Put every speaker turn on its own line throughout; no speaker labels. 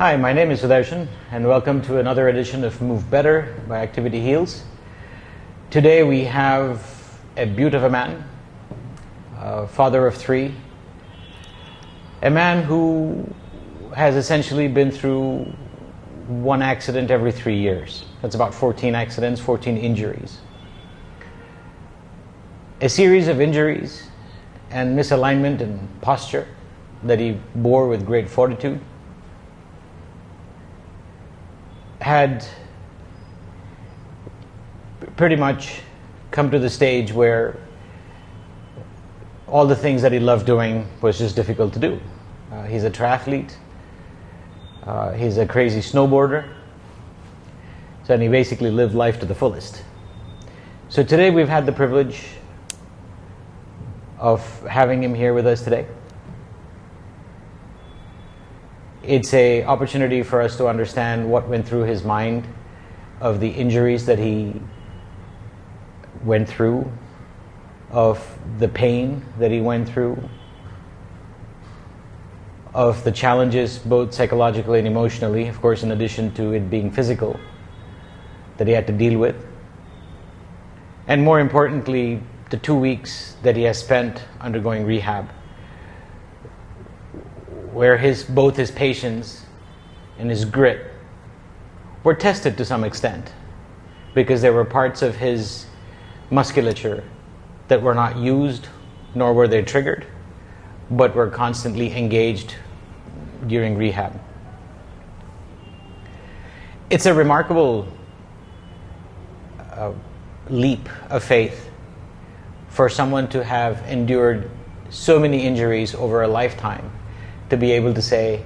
Hi, my name is Sudarshan, and welcome to another edition of Move Better by Activity Heals. Today we have a beaut of a man, a father of three, a man who has essentially been through one accident every 3 years. That's about 14 accidents, 14 injuries. A series of injuries and misalignment and posture that he bore with great fortitude. Had pretty much come to the stage where all the things that he loved doing was just difficult to do. He's a triathlete. He's a crazy snowboarder. So and he basically lived life to the fullest. So today we've had the privilege of having him here with us today. It's an opportunity for us to understand what went through his mind, of the injuries that he went through, of the pain that he went through, of the challenges both psychologically and emotionally, of course, in addition to it being physical, that he had to deal with. And more importantly, the 2 weeks that he has spent undergoing rehab, where both his patience and his grit were tested to some extent, because there were parts of his musculature that were not used, nor were they triggered, but were constantly engaged during rehab. It's a remarkable leap of faith for someone to have endured so many injuries over a lifetime, to be able to say,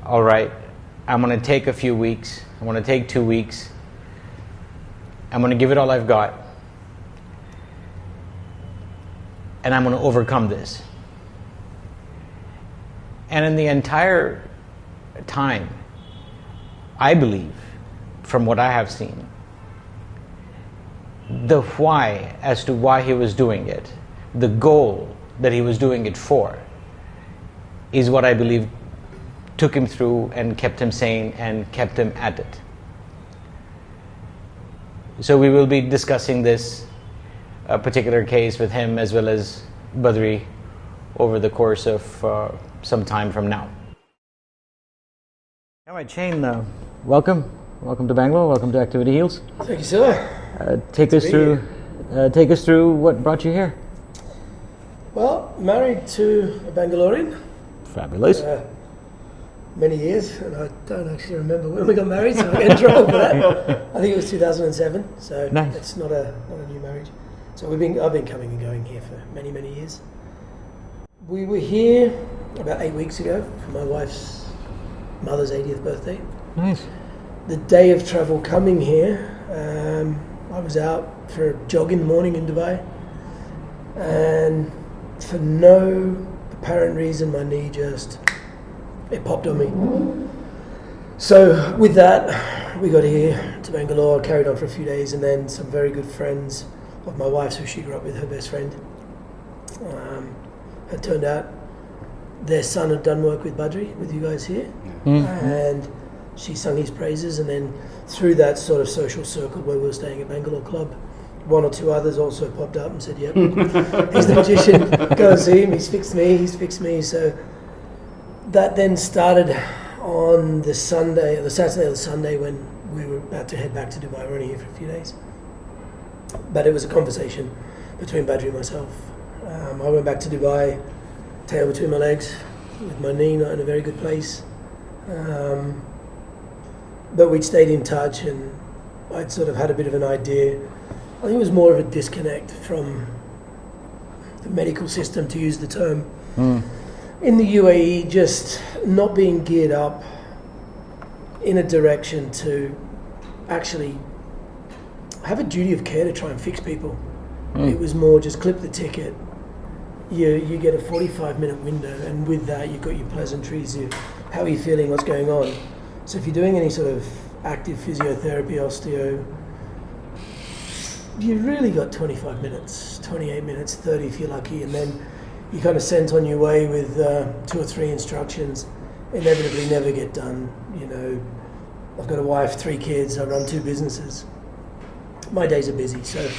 all right, I'm going to take a few weeks, I'm going to take 2 weeks, I'm going to give it all I've got, and I'm going to overcome this. And in the entire time, I believe, from what I have seen, the why as to why he was doing it, the goal that he was doing it for, is what I believe took him through and kept him sane and kept him at it. So we will be discussing this particular case with him as well as Badri over the course of some time from now. All right, Shane, welcome. Welcome to Bangalore. Welcome to Activity Heals.
Thank you, sir.
Take us through what brought you here.
Well, married to a Bangalorean.
Fabulous.
Many years, and I don't actually remember when we got married, so I get in trouble for that. I think it was 2007, so
nice.
It's not a new marriage. So I've been coming and going here for many, many years. We were here about 8 weeks ago for my wife's mother's 80th birthday.
Nice.
The day of travel coming here, I was out for a jog in the morning in Dubai, and for no apparent reason, my knee it popped on me. So with that, we got here to Bangalore, carried on for a few days, and then some very good friends of my wife's, who she grew up with, her best friend, had turned out their son had done work with Badri, with you guys here, and she sung his praises, and then through that sort of social circle where we were staying at Bangalore Club, one or two others also popped up and said, yep, he's the magician, go and see him, he's fixed me. So that then started on the Saturday or the Sunday, when we were about to head back to Dubai. We were only here for a few days. But it was a conversation between Badri and myself. I went back to Dubai, tail between my legs, with my knee not in a very good place. But we'd stayed in touch, and I'd sort of had a bit of an idea. I think it was more of a disconnect from the medical system, to use the term, in the UAE, just not being geared up in a direction to actually have a duty of care to try and fix people. It was more just clip the ticket. You get a 45-minute window, and with that you've got your pleasantries, how are you feeling, what's going on. So if you're doing any sort of active physiotherapy, osteo, you really got 25 minutes, 28 minutes, 30 if you're lucky, and then you kind of sent on your way with 2 or 3 instructions, inevitably never get done. You know, I've got a wife, 3 kids, I run 2 businesses. My days are busy, so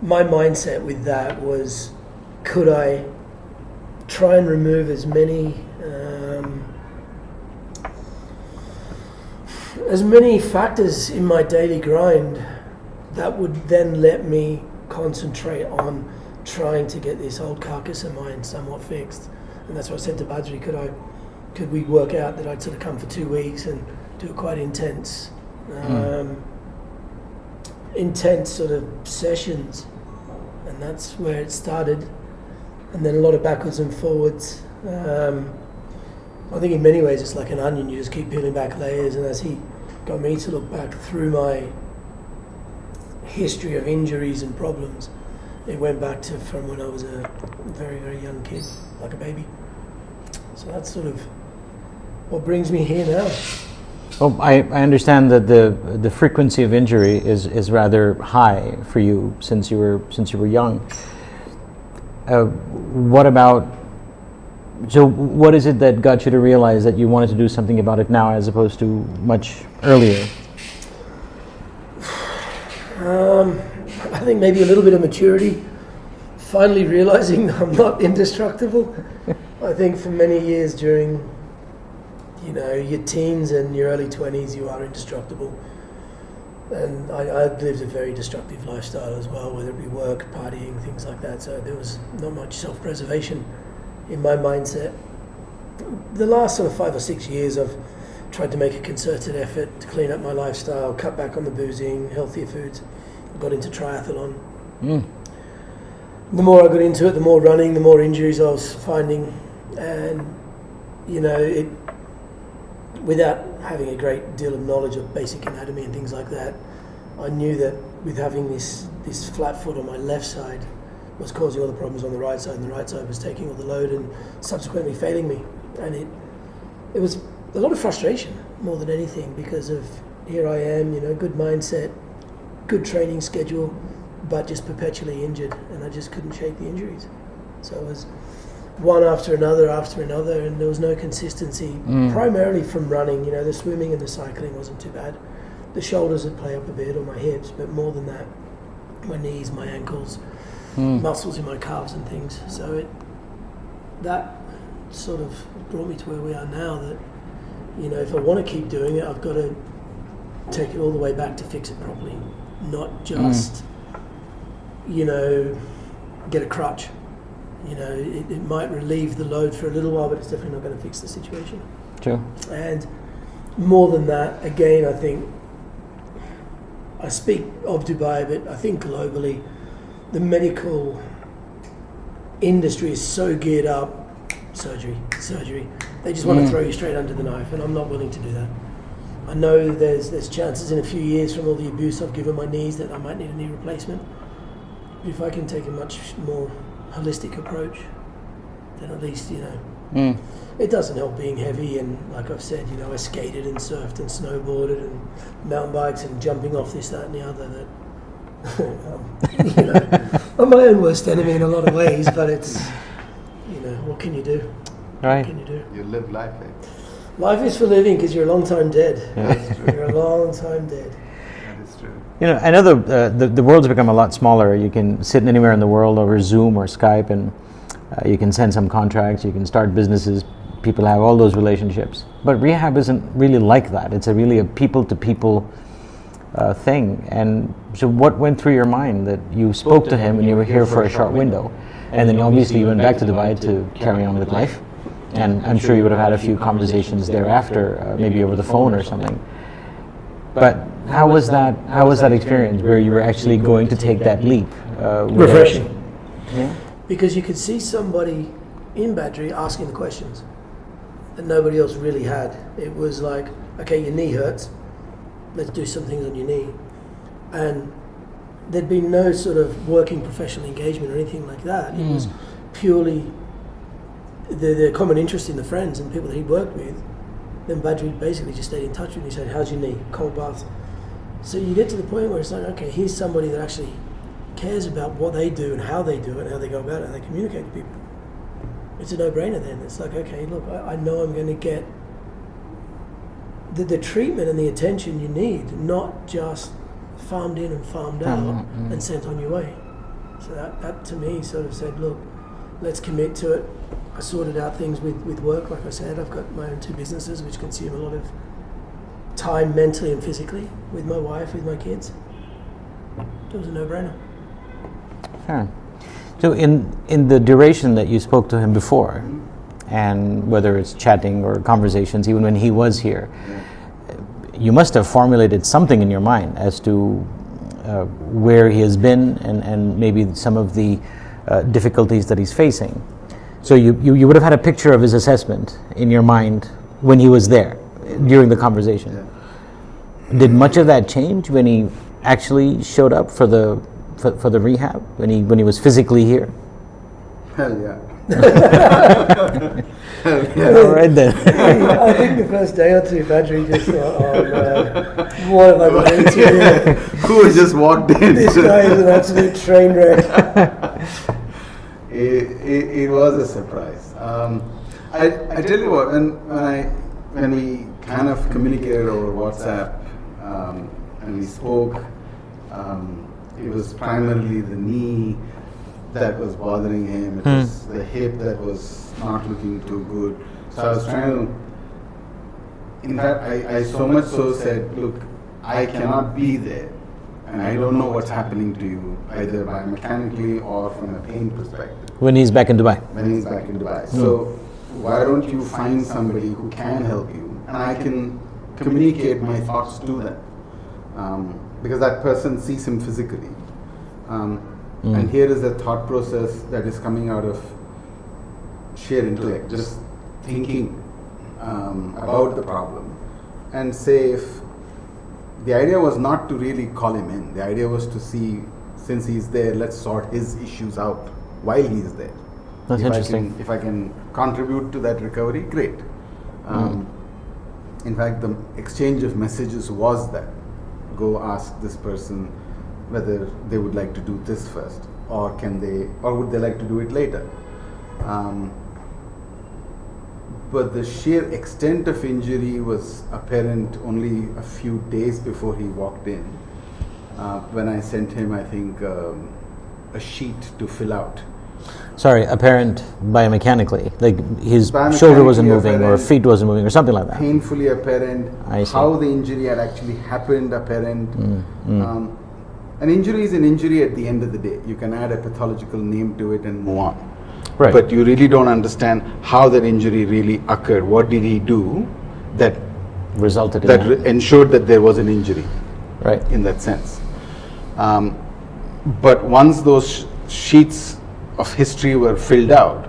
my mindset with that was, could I try and remove as many factors in my daily grind that would then let me concentrate on trying to get this old carcass of mine somewhat fixed. And that's what I said to Badri, could we work out that I'd sort of come for 2 weeks and do it quite intense sort of sessions, and that's where it started, and then a lot of backwards and forwards. I think in many ways it's like an onion, you just keep peeling back layers, and as he got me to look back through my history of injuries and problems, it went back to from when I was a very, very young kid, like a baby. So that's sort of what brings me here now.
Well, I understand that the frequency of injury is rather high for you since you were young. What is it that got you to realize that you wanted to do something about it now as opposed to much earlier?
I think maybe a little bit of maturity, finally realizing I'm not indestructible. I think for many years during your teens and your early 20s, you are indestructible. And I'd lived a very destructive lifestyle as well, whether it be work, partying, things like that. So there was not much self-preservation in my mindset. The last sort of 5 or 6 years, I've tried to make a concerted effort to clean up my lifestyle, cut back on the boozing, healthier foods. I got into triathlon. The more I got into it, the more running, the more injuries I was finding. And, without having a great deal of knowledge of basic anatomy and things like that, I knew that with having this flat foot on my left side was causing all the problems on the right side, and the right side was taking all the load and subsequently failing me. And it was a lot of frustration more than anything, because of here I am, good mindset, good training schedule, but just perpetually injured, and I just couldn't shake the injuries. So it was one after another, and there was no consistency, primarily from running. The swimming and the cycling wasn't too bad. The shoulders would play up a bit, or my hips, but more than that, my knees, my ankles, muscles in my calves and things. So that sort of brought me to where we are now, that, if I want to keep doing it, I've got to take it all the way back to fix it properly, not just, get a crutch. It might relieve the load for a little while, but it's definitely not going to fix the situation.
True.
And more than that, again, I think, I speak of Dubai, but I think globally, the medical industry is so geared up, surgery. They just want to throw you straight under the knife, and I'm not willing to do that. I know there's chances in a few years from all the abuse I've given my knees that I might need a knee replacement. But if I can take a much more holistic approach, then at least, it doesn't help being heavy. And like I've said, I skated and surfed and snowboarded and mountain bikes and jumping off this, that and the other, that I'm my own worst enemy in a lot of ways, but it's, what can you do?
Right.
What can you do?
You live life,
Life is for living, because you're a long time dead.
Yeah.
You're a long time dead.
That is true.
I know the world's become a lot smaller. You can sit anywhere in the world over Zoom or Skype, and you can send some contracts, you can start businesses, people have all those relationships. But rehab isn't really like that. It's really a people-to-people thing. And so what went through your mind that you spoke to him and you were here for a short window, and then obviously you went back to Dubai to carry on with life? And I'm sure you would have had a few conversations thereafter, maybe over the phone or something. But how was that experience where you were actually going to take that leap?
Refreshing.
Yeah.
Because you could see somebody in Badri asking the questions that nobody else really had. It was like, okay, your knee hurts, let's do some things on your knee. And there'd been no sort of working professional engagement or anything like that. It was purely the common interest in the friends and people that he'd worked with. Then Badri basically just stayed in touch with me. He said, how's your knee? Cold bath. So you get to the point where it's like, okay, here's somebody that actually cares about what they do and how they do it and how they go about it and they communicate to people. It's a no-brainer then. It's like, okay, look, I know I'm going to get the treatment and the attention you need, not just farmed in and farmed out and sent on your way. So that to me sort of said, look, let's commit to it. I sorted out things with work, like I said. I've got my own 2 businesses which consume a lot of time mentally and physically with my wife, with my kids. It was a no-brainer.
Sure. So in the duration that you spoke to him before, and whether it's chatting or conversations, even when he was here, you must have formulated something in your mind as to where he has been and maybe some of the difficulties that he's facing. So you would have had a picture of his assessment in your mind when he was there during the conversation. Yeah. Did much of that change when he actually showed up for the rehab, when he was physically here?
Hell yeah.
All right then.
I think the first day or two, Badri just thought, what have I got into here?
Who just walked in?
This guy is an absolute train wreck.
It was a surprise. I tell you what, when we kind of communicated over WhatsApp and we spoke, it was primarily the knee that was bothering him. It was the hip that was not looking too good. So I was trying to, in fact, I so much so said, look, I cannot be there. And I don't know what's happening to you, either biomechanically or from a pain perspective.
When he's back in Dubai.
When he's back in Dubai. So why don't you find somebody who can help you? And I can communicate my thoughts to them. Because that person sees him physically. And here is a thought process that is coming out of sheer intellect, just thinking about the problem. And say if the idea was not to really call him in. The idea was to see, since he's there, let's sort his issues out while he's there.
That's interesting.
If I can contribute to that recovery, great. In fact, the exchange of messages was that, go ask this person whether they would like to do this first, or would they like to do it later. But the sheer extent of injury was apparent only a few days before he walked in, when I sent him, I think, a sheet to fill out.
Sorry, apparent biomechanically, like his shoulder wasn't moving or feet wasn't moving or something like that.
Painfully apparent. How the injury had actually happened apparent. An injury is an injury at the end of the day. You can add a pathological name to it and move on.
Right.
But you really don't understand how that injury really occurred. What did he do that
resulted in that?
Ensured that there was an injury.
Right.
In that sense. But once those sheets of history were filled out,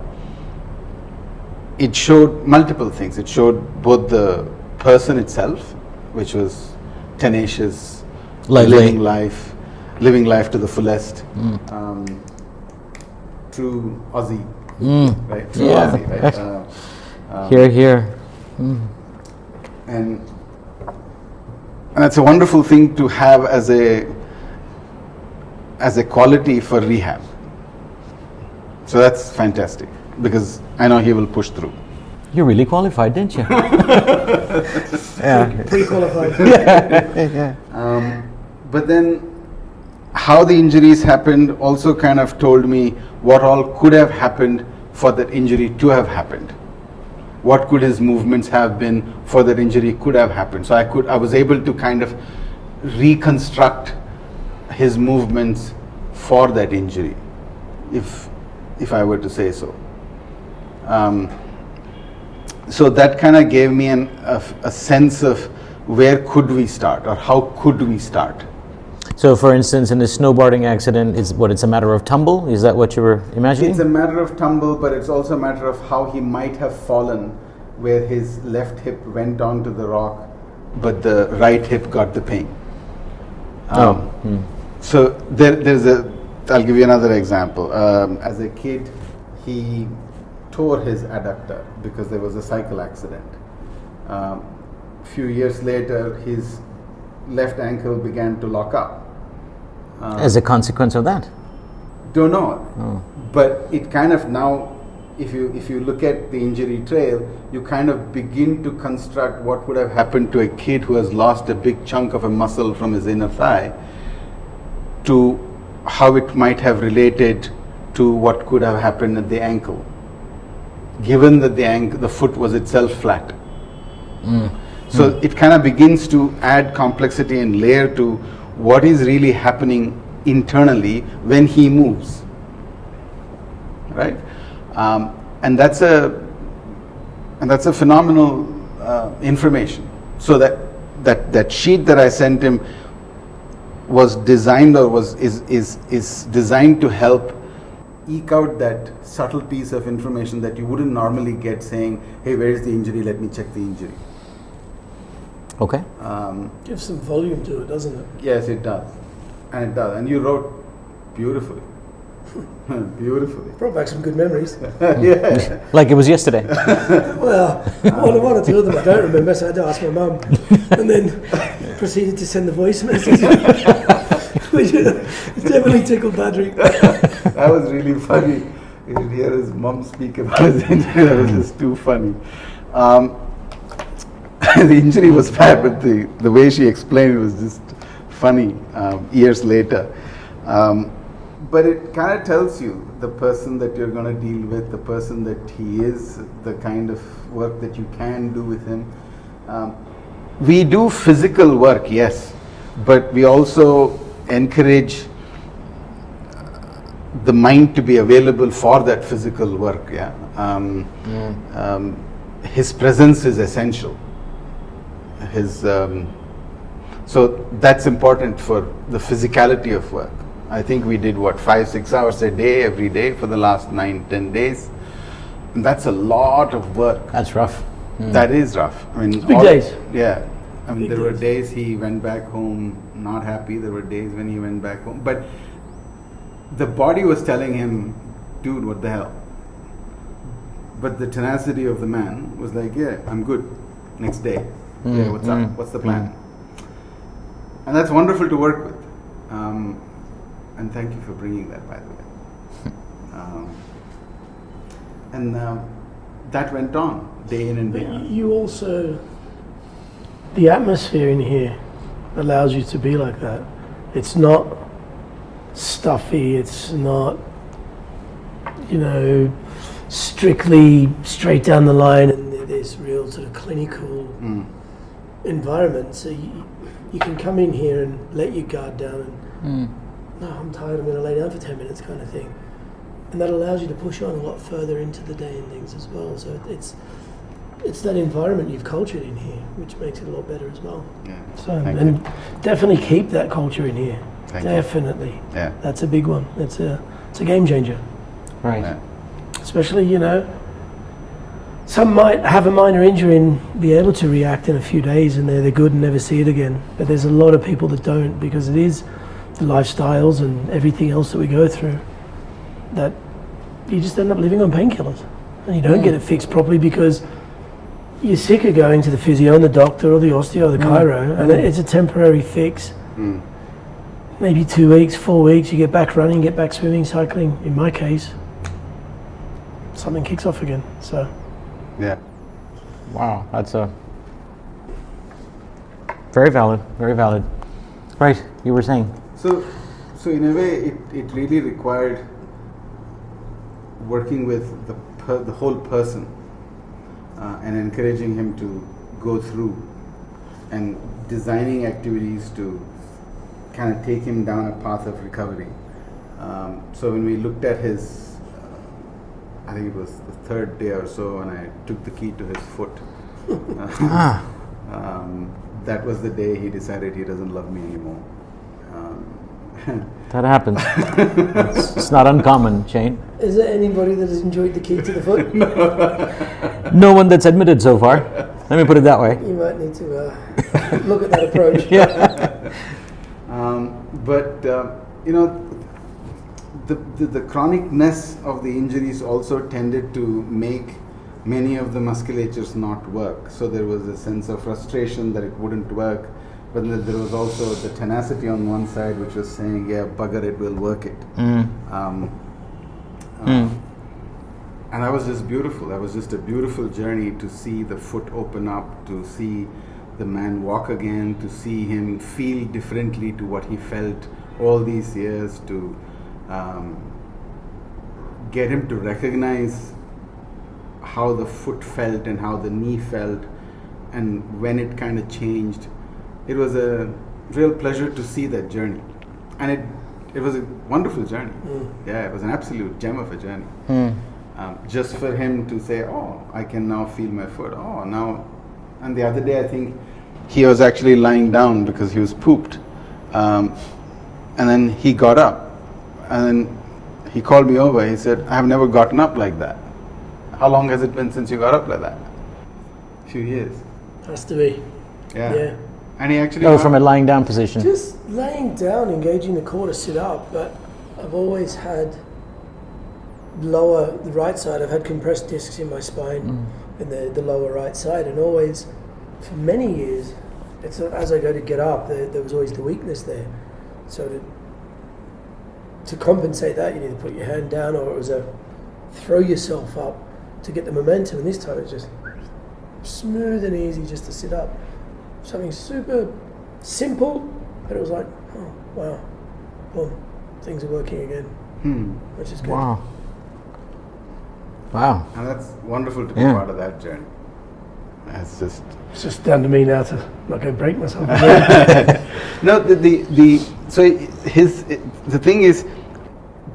it showed multiple things. It showed both the person itself, which was tenacious, living life to the fullest, true Aussie, right? True Aussie, right?
Here.
And it's a wonderful thing to have as a quality for rehab. So that's fantastic, because I know he will push through.
You really qualified, didn't you? Yeah.
Pre-qualified.
Yeah.
But then how the injuries happened also kind of told me what all could have happened for that injury to have happened. What could his movements have been for that injury could have happened. So I was able to kind of reconstruct his movements for that injury, if I were to say so. So that kind of gave me a sense of where could we start, or how could we start.
So, for instance, in this snowboarding accident, it's a matter of tumble? Is that what you were imagining?
It's a matter of tumble, but it's also a matter of how he might have fallen, where his left hip went onto the rock, but the right hip got the pain. So I'll give you another example. As a kid, he tore his adductor because there was a cycle accident. A few years later, his left ankle began to lock up.
As a consequence of that?
Don't know. But it kind of now if you look at the injury trail, you kind of begin to construct what would have happened to a kid who has lost a big chunk of a muscle from his inner thigh, to how it might have related to what could have happened at the ankle, given that the foot was itself flat. So it kind of begins to add complexity and layer to what is really happening internally when he moves, right? And that's a phenomenal information. So that sheet that I sent him was designed, or is designed to help eke out that subtle piece of information that you wouldn't normally get, saying, hey, where's the injury, let me check the injury.
Okay.
Gives some volume to it, doesn't it?
Yes, it does. And you wrote beautifully. Beautifully.
Brought back some good memories.
Yeah.
Like it was yesterday.
Well, one or two of them I don't remember, so I had to ask my mum. And then proceeded to send the voice message. Which definitely tickled Patrick.
That was really funny. You could hear his mum speak about his injury. That was just too funny. The injury was bad, but the way she explained it was just funny years later. But it kind of tells you the person that you're going to deal with, the person that he is, the kind of work that you can do with him. We do physical work, yes, but we also encourage the mind to be available for that physical work. Yeah, his presence is essential. So that's important for the physicality of work. I think we did 5-6 hours a day every day for the last 9-10 days. And that's a lot of work.
That's rough.
That is rough. I mean,
Big days.
Yeah. I mean,
Big
there were
days.
days he went back home not happy. There were days when he went back home. But the body was telling him, dude, what the hell? But the tenacity of the man was like, yeah, I'm good. Next day. Yeah, what's up? What's the plan? And that's wonderful to work with. And thank you for bringing that, by the way. And that went on day in and day out.
You also, the atmosphere in here allows you to be like that. It's not stuffy, it's not, strictly straight down the line, and this real sort of clinical environment. So you can come in here and let your guard down and no, I'm tired, I'm going to lay down for 10 minutes kind of thing. And that allows you to push on a lot further into the day and things as well. So it's that environment you've cultured in here, which makes it a lot better as well.
Yeah.
So, and definitely keep that culture in here.
Thank you.
Definitely.
Yeah.
That's a big one. It's a game changer.
Right.
Yeah.
Especially, some might have a minor injury and be able to react in a few days and they're good and never see it again. But there's a lot of people that don't, because it is the lifestyles and everything else that we go through, that you just end up living on painkillers and you don't get it fixed properly because you're sick of going to the physio and the doctor or the osteo or the chiro, and it's a temporary fix. Maybe 2 weeks, 4 weeks, you get back running, get back swimming, cycling. In my case, something kicks off again. So
Yeah.
Wow, that's very valid, very valid. Right, you were saying?
So in a way, it really required working with the whole person and encouraging him to go through and designing activities to kind of take him down a path of recovery. So when we looked at his, I think it was the third day or so, and I took the key to his foot. That was the day he decided he doesn't love me anymore.
That happens. It's not uncommon, Shane.
is there anybody that has enjoyed the key to the foot?
No one that's admitted so far. Let me put it that way.
You might need to look at that approach.
The chronicness of the injuries also tended to make many of the musculatures not work. So there was a sense of frustration that it wouldn't work, but then there was also the tenacity on one side which was saying, yeah, bugger it, we'll work it. And that was just beautiful. That was just a beautiful journey to see the foot open up, to see the man walk again, to see him feel differently to what he felt all these years, to get him to recognize how the foot felt and how the knee felt, and when it kind of changed. It was a real pleasure to see that journey. And it was a wonderful journey. Yeah, it was an absolute gem of a journey. Just for him to say, oh, I can now feel my foot. Oh, now. And the other day, I think he was actually lying down because he was pooped. And then he got up. And then he called me over. He said, I have never gotten up like that. How long has it been since you got up like that? A few years.
Has to be.
Yeah. And he actually...
Oh, from a lying down position.
Just laying down, engaging the core to sit up, but I've always had the right side, I've had compressed discs in my spine in the lower right side, and always, for many years, it's as I go to get up, there was always the weakness there. So to compensate that, you need to put your hand down, or it was a throw yourself up to get the momentum, and this time it's just smooth and easy just to sit up. Something super simple, but it was like, oh, wow, boom, things are working again, which is good.
Wow.
And that's wonderful to be part of that journey. It's
just down to me now to not go break myself.
No, the thing is,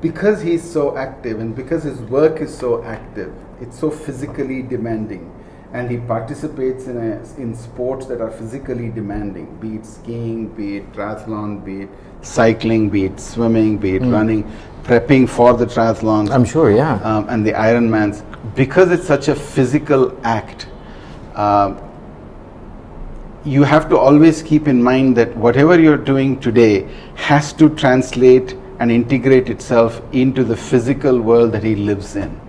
because he's so active and because his work is so active, it's so physically demanding, and he participates in sports that are physically demanding, be it skiing, be it triathlon, be it cycling, be it swimming, be it running, prepping for the triathlons.
I'm sure, yeah.
And the Ironmans. Because it's such a physical act, you have to always keep in mind that whatever you're doing today has to translate and integrate itself into the physical world that he lives in.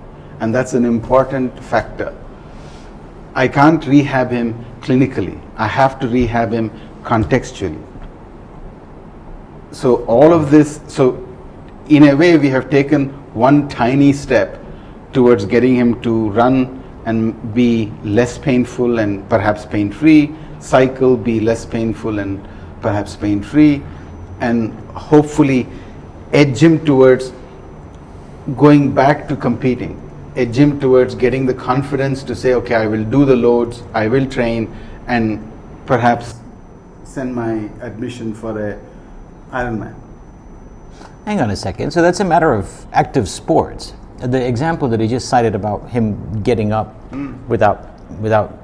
And that's an important factor. I can't rehab him clinically. I have to rehab him contextually. So all of this, in a way we have taken one tiny step towards getting him to run and be less painful and perhaps pain-free, cycle, be less painful and perhaps pain-free, and hopefully edge him towards going back to competing, edge him towards getting the confidence to say, okay, I will do the loads, I will train, and perhaps send my admission for a Ironman.
Hang on a second. So that's a matter of active sports. The example that he just cited about him getting up without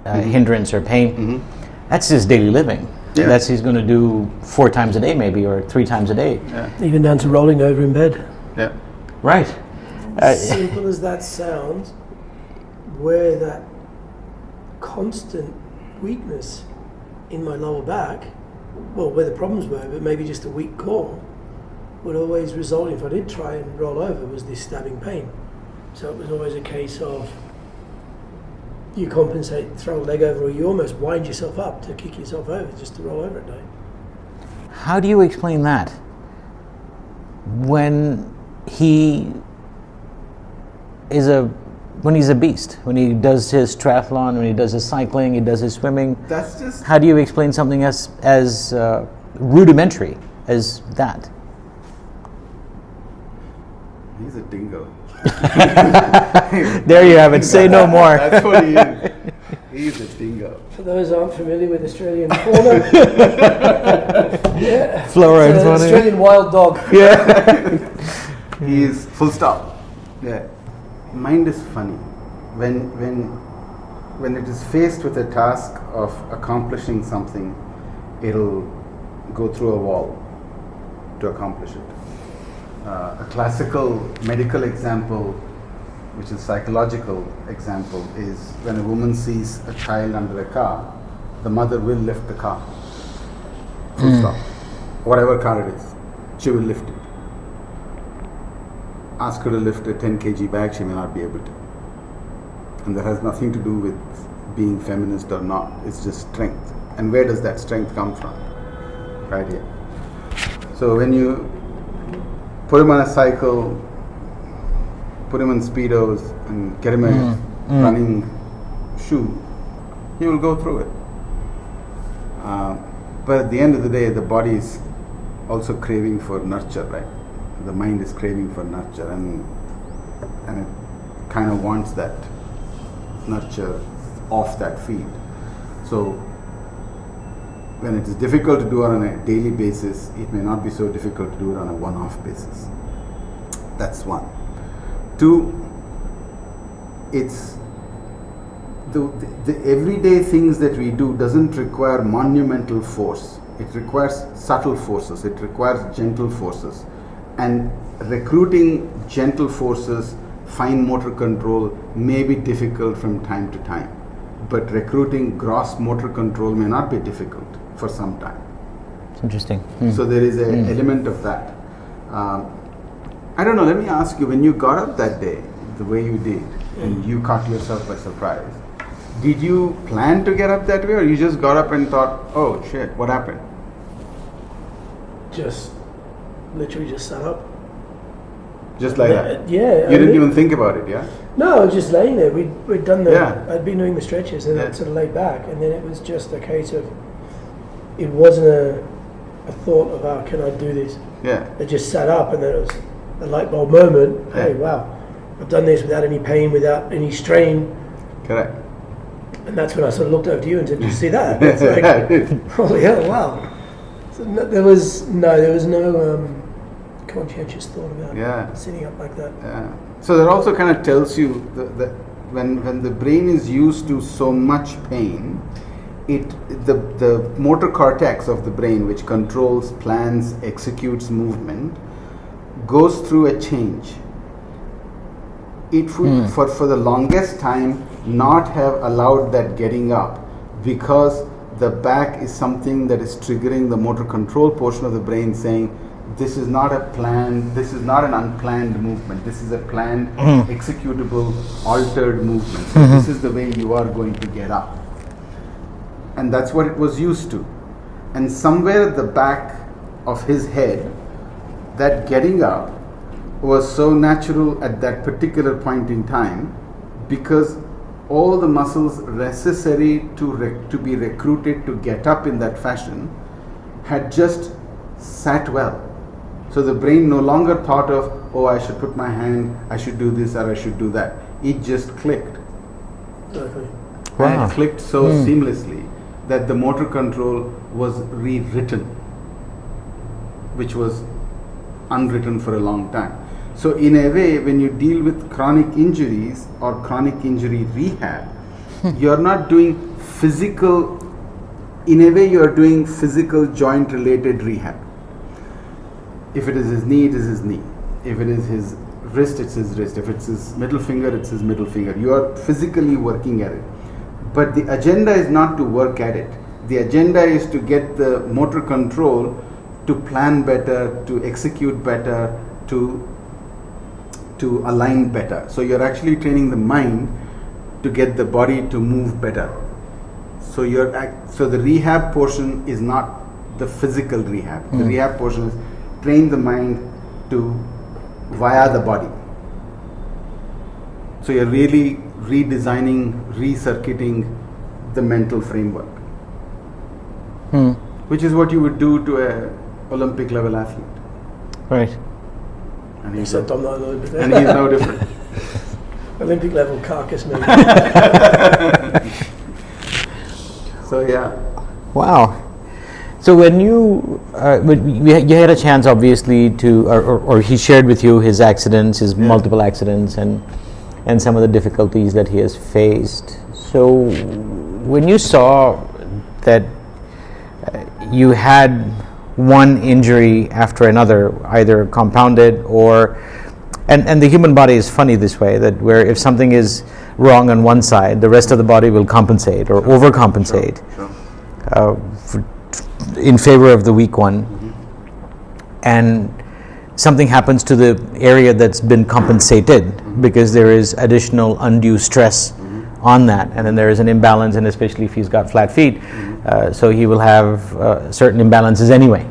hindrance or pain, that's his daily living. Yeah. That's he's going to do 4 times a day maybe, or 3 times a day.
Yeah. Even down to rolling over in bed.
Yeah.
Right.
Simple as that sounds, where that constant weakness in my lower back, well, where the problems were, but maybe just a weak core, would always result in, if I did try and roll over, was this stabbing pain. So it was always a case of you compensate, throw a leg over, or you almost wind yourself up to kick yourself over just to roll over at night.
How do you explain that? When he's a beast, when he does his triathlon, when he does his cycling, he does his swimming.
That's just.
How do you explain something as rudimentary as that?
He's a dingo.
There you have it. Say no more.
That's what he is. He's a dingo.
For those who aren't familiar with Australian fauna, yeah,
Flora and fauna.
Australian wild dog.
Yeah.
He is full stop. Yeah. Mind is funny. When it is faced with a task of accomplishing something, it'll go through a wall to accomplish it. A classical medical example, which is psychological example, is when a woman sees a child under a car, the mother will lift the car. Full stop. Whatever car it is, she will lift it. Ask her to lift a 10 kg bag, she may not be able to. And that has nothing to do with being feminist or not. It's just strength. And where does that strength come from? Right here. So when you put him on a cycle, put him on speedos, and get him a running shoe, he will go through it. But at the end of the day, the body is also craving for nurture, right? The mind is craving for nurture, and it kind of wants that nurture off that feed. So when it is difficult to do it on a daily basis, it may not be so difficult to do it on a one-off basis. That's one. Two, it's the everyday things that we do doesn't require monumental force. It requires subtle forces. It requires gentle forces. And recruiting gentle forces, fine motor control may be difficult from time to time. But recruiting gross motor control may not be difficult for some time.
It's interesting.
So there is an element of that. I don't know, let me ask you, when you got up that day, the way you did, and you caught yourself by surprise, did you plan to get up that way, or you just got up and thought, oh shit, what happened?
Just literally just sat up.
Just like that?
Yeah.
You didn't even think about it, yeah?
No, I was just laying there. We'd done the.
Yeah.
I'd been doing the stretches, and I'd sort of laid back, and then it was just a case of. It wasn't a thought of, oh, can I do this?
Yeah.
I just sat up, and then it was a light bulb moment. Hey, wow, I've done this without any pain, without any strain.
Correct.
And that's when I sort of looked over to you and said, "Did you see that?" It's like, holy hell, wow. So there was no conscientious thought about sitting up like that.
Yeah. So that also kind of tells you that when the brain is used to so much pain, the motor cortex of the brain, which controls, plans, executes movement, goes through a change. It would for the longest time not have allowed that getting up, because the back is something that is triggering the motor control portion of the brain, saying this is not an unplanned movement, this is a planned, executable, altered movement. So this is the way you are going to get up. And that's what it was used to. And somewhere at the back of his head, that getting up was so natural at that particular point in time, because all the muscles necessary to be recruited to get up in that fashion had just sat well. So the brain no longer thought of, oh, I should put my hand, I should do this, or I should do that. It just clicked.
Exactly.
Wow.
And it clicked so seamlessly that the motor control was rewritten, which was unwritten for a long time. So in a way, when you deal with chronic injuries or chronic injury rehab, you're not doing physical, in a way you're doing physical joint related rehab. If it is his knee, it is his knee. If it is his wrist, it's his wrist. If it's his middle finger, it's his middle finger. You are physically working at it. But the agenda is not to work at it. The agenda is to get the motor control to plan better, to execute better, to align better. So you're actually training the mind to get the body to move better. So the rehab portion is not the physical rehab. The rehab portion is train the mind via the body. So you're really redesigning, recircuiting the mental framework, which is what you would do to a Olympic level athlete.
Right.
And he's
Except I'm not an Olympic
and he's no different.
Olympic level carcass meat.
So yeah.
Wow. So when you had a chance, obviously, to or he shared with you his accidents, his multiple accidents, and some of the difficulties that he has faced. So when you saw that you had one injury after another, either compounded or, and the human body is funny this way, that where if something is wrong on one side, the rest of the body will compensate or overcompensate. In favor of the weak one, and something happens to the area that's been compensated because there is additional undue stress on that, and then there is an imbalance, and especially if he's got flat feet, so he will have certain imbalances anyway.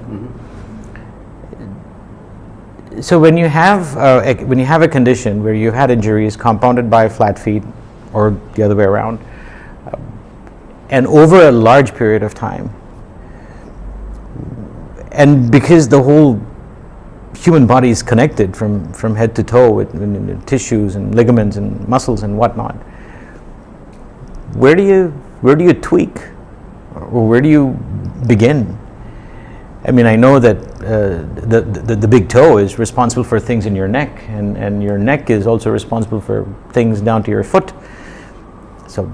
So when you have a condition where you've had injuries compounded by flat feet, or the other way around, and over a large period of time, and because the whole human body is connected from head to toe with tissues and ligaments and muscles and whatnot, where do you tweak, or where do you begin? I mean, I know that the big toe is responsible for things in your neck, and your neck is also responsible for things down to your foot. So,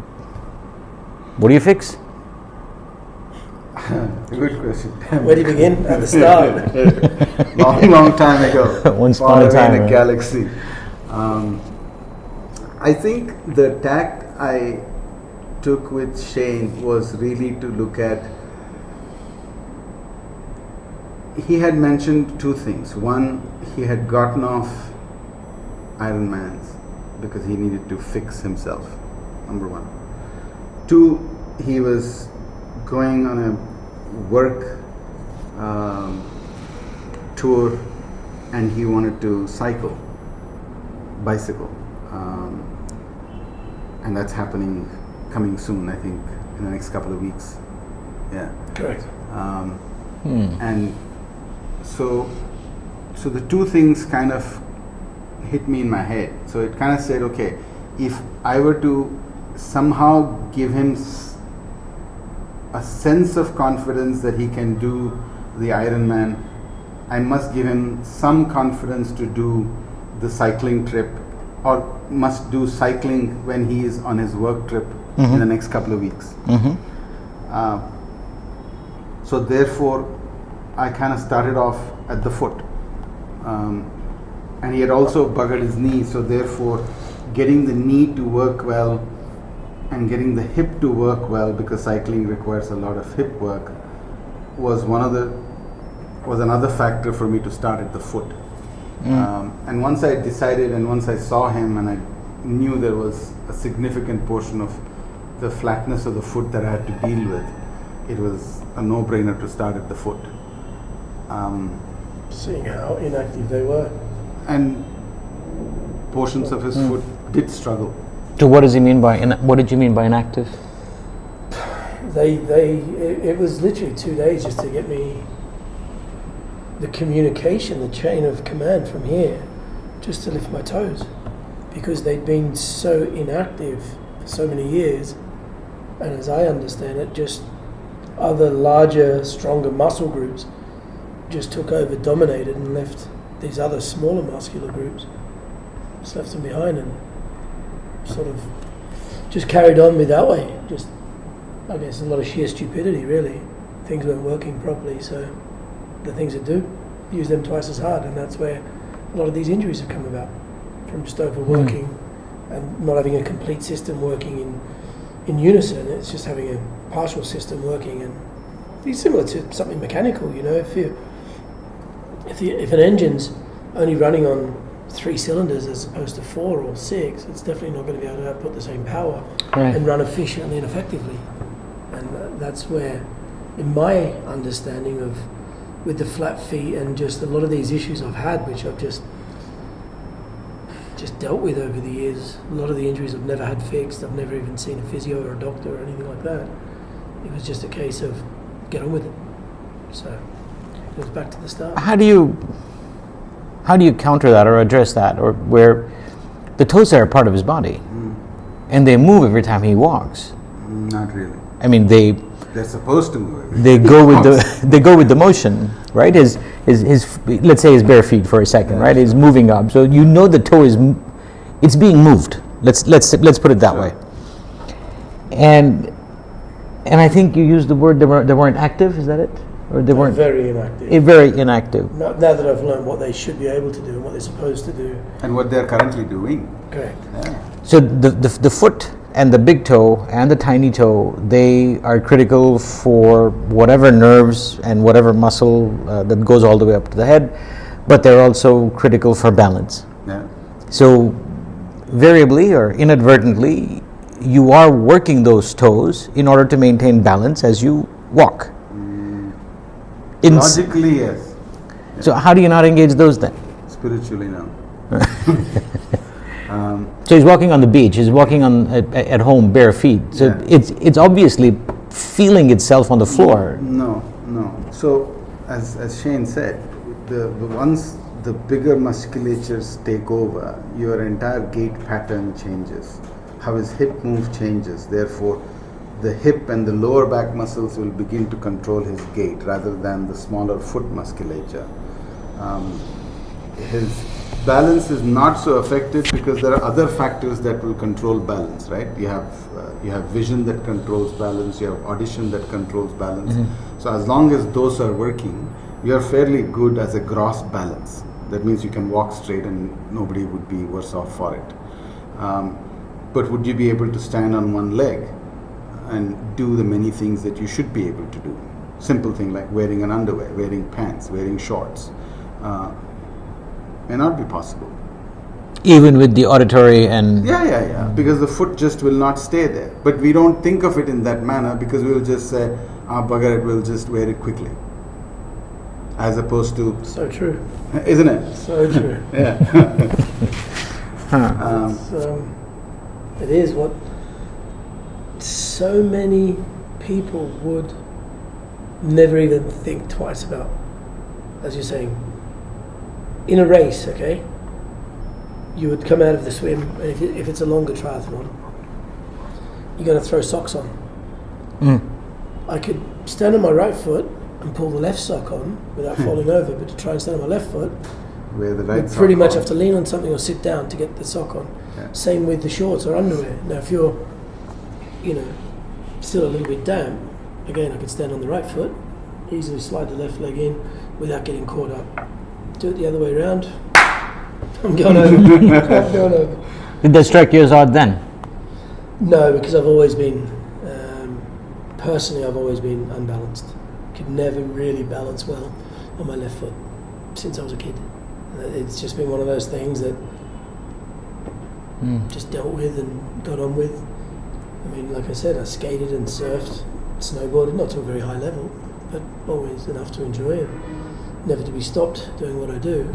what do you fix?
Good question.
Where do you begin? At the start.
long time ago.
Once upon a time.
In a galaxy. I think the tack I took with Shane was really to look at. He had mentioned two things. One, he had gotten off Ironmans because he needed to fix himself. Number one. Two, he was going on a work tour, and he wanted to bicycle, and that's coming soon, I think, in the next couple of weeks. Yeah.
Correct.
And so the two things kind of hit me in my head. So it kind of said, okay, if I were to somehow give him a sense of confidence that he can do the Ironman, I must give him some confidence to do the cycling trip, or must do cycling when he is on his work trip in the next couple of weeks. So therefore, I kind of started off at the foot. And he had also buggered his knee, so therefore getting the knee to work well and getting the hip to work well, because cycling requires a lot of hip work, was another factor for me to start at the foot. And once I decided, and once I saw him, and I knew there was a significant portion of the flatness of the foot that I had to deal with, it was a no-brainer to start at the foot.
Seeing how inactive they were.
And portions of his foot did struggle.
So what does he mean by what did you mean by inactive?
It was literally 2 days just to get me the communication, the chain of command from here, just to lift my toes, because they'd been so inactive for so many years, and as I understand it, just other larger, stronger muscle groups just took over, dominated, and left these other smaller muscular groups, just left them behind, and sort of just carried on with that way. Just, I guess, a lot of sheer stupidity, really. Things weren't working properly, so the things that do, use them twice as hard, and that's where a lot of these injuries have come about, from just overworking and not having a complete system working in unison. It's just having a partial system working, and it's similar to something mechanical. You know, if an engine's only running on 3 cylinders as opposed to 4 or 6, it's definitely not going to be able to output the same power and run efficiently and effectively. And that's where, in my understanding of, with the flat feet and just a lot of these issues I've had, which I've just dealt with over the years, a lot of the injuries I've never had fixed. I've never even seen a physio or a doctor or anything like that. It was just a case of get on with it. So it goes back to the start.
How do you counter that or address that, or where the toes are a part of his body and they move every time he walks?
Not really.
I mean,
they're supposed to move.
They go with the motion, right? His let's say his bare feet for a second, right? He's moving up, so you know the toe it's being moved. Let's put it that way. And I think you used the word they weren't active. Is that it? Or they weren't
very inactive.
Very inactive.
Now that I've learned what they should be able to do and what they're supposed to do,
and what they're currently doing.
Correct.
Yeah.
So the foot and the big toe and the tiny toe, they are critical for whatever nerves and whatever muscle that goes all the way up to the head, but they're also critical for balance.
Yeah.
So variably or inadvertently, you are working those toes in order to maintain balance as you walk.
Logically, yes.
So how do you not engage those then?
Spiritually, no.
So he's walking on the beach. He's walking on at home bare feet. So
Yeah.
it's obviously feeling itself on the floor.
No. So, as Shane said, once the bigger musculatures take over, your entire gait pattern changes. How his hip move changes. Therefore, the hip and the lower back muscles will begin to control his gait rather than the smaller foot musculature. His balance is not so affected because there are other factors that will control balance, right? You have vision that controls balance, you have audition that controls balance. So as long as those are working, you are fairly good as a gross balance. That means you can walk straight and nobody would be worse off for it. But would you be able to stand on one leg and do the many things that you should be able to do? Simple thing like wearing an underwear, wearing pants, wearing shorts. May not be possible.
Even with the auditory and...
Yeah. Because the foot just will not stay there. But we don't think of it in that manner because we will just say, bugger it, we'll just wear it quickly. As opposed to...
So true.
Isn't it?
So true.
Yeah.
It is what so many people would never even think twice about. As you're saying, in a race, okay, you would come out of the swim, and if it's a longer triathlon, you're going to throw socks on. I could stand on my right foot and pull the left sock on without falling over, but to try and stand on my left foot,
Wear the right
you pretty
sock
much
on.
have to lean on something or sit down to get the sock on.
Yeah.
Same with the shorts or underwear. Now, if you're, still a little bit damp, again, I could stand on the right foot, easily slide the left leg in without getting caught up. Do it the other way around. I'm going over.
Did that strike you as odd then?
No, because I've always been, personally, I've always been unbalanced. Could never really balance well on my left foot since I was a kid. It's just been one of those things that just dealt with and got on with. I mean, like I said, I skated and surfed, snowboarded, not to a very high level, but always enough to enjoy it. Never to be stopped doing what I do.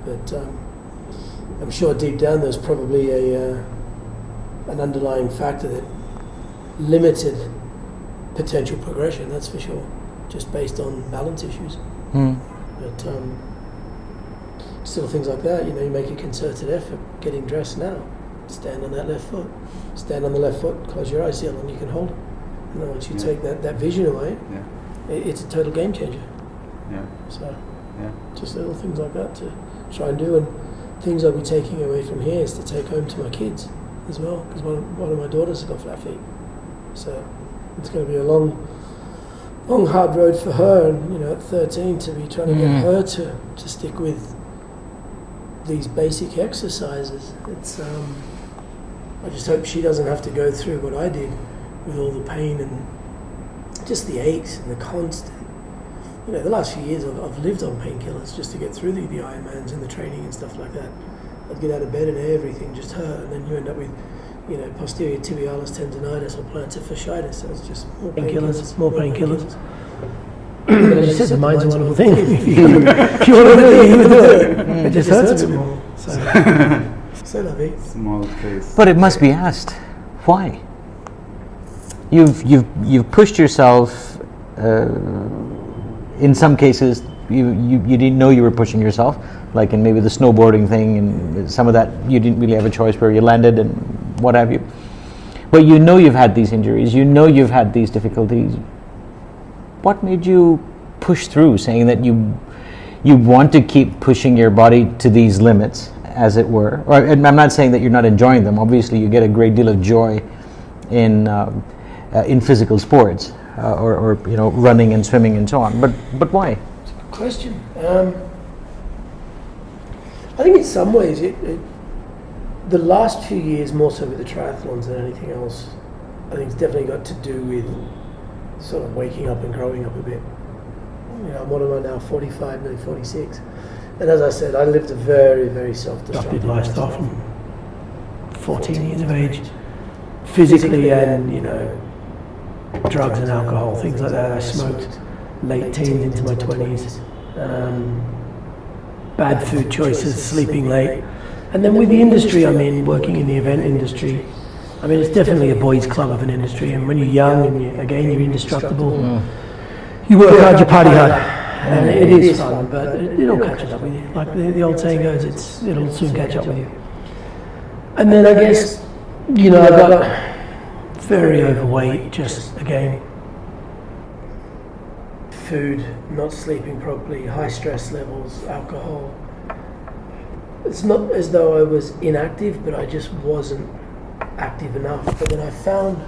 But I'm sure deep down there's probably an underlying factor that limited potential progression, that's for sure, just based on balance issues. But still things like that, you make a concerted effort getting dressed now. Stand on that left foot. Stand on the left foot, close your eyes, see how long you can hold it. And then once you take that vision away, it's a total game changer. So just little things like that to try and do, and things I'll be taking away from here is to take home to my kids as well, because one of my daughters has got flat feet, so it's going to be a long hard road for her, and at 13 to be trying to get her to stick with these basic exercises. It's I just hope she doesn't have to go through what I did with all the pain and just the aches and the constant. The last few years I've lived on painkillers just to get through the Ironmans and the training and stuff like that. I'd get out of bed and everything just hurt, and then you end up with, posterior tibialis tendonitis or plantar fasciitis. So it's just more painkillers, more painkillers. But as you said, the mind's a wonderful thing. If you want to do it, you do it. It just hurts a bit more. So la vie.
Small case.
But it must be asked, why? You've pushed yourself. In some cases, you didn't know you were pushing yourself, like in maybe the snowboarding thing, and some of that you didn't really have a choice where you landed and what have you. But you've had these injuries, you've had these difficulties. What made you push through, saying that you want to keep pushing your body to these limits, as it were? Or, and I'm not saying that you're not enjoying them. Obviously, you get a great deal of joy in physical sports. Or running and swimming and so on, but why?
It's a good question. I think in some ways the last few years, more so with the triathlons than anything else, I think it's definitely got to do with sort of waking up and growing up a bit. What am I now, 45, nearly 46, and as I said, I lived a very, very self-destructive lifestyle from 14 years of age, physically and drugs and alcohol, things like that. I smoked late teens into my 20s. And I bad food choices, sleeping late. And then with the industry I'm in, working in the event industry, I mean, it's definitely a boys' club of an industry. And when you're young and you're indestructible, you work hard, you party hard. And it is fun, but it'll catch up with you. Like the old saying goes, it'll soon catch up with you. And then I guess, I got very overweight, just again, food, not sleeping properly, high stress levels, alcohol. It's not as though I was inactive, but I just wasn't active enough. But then I found,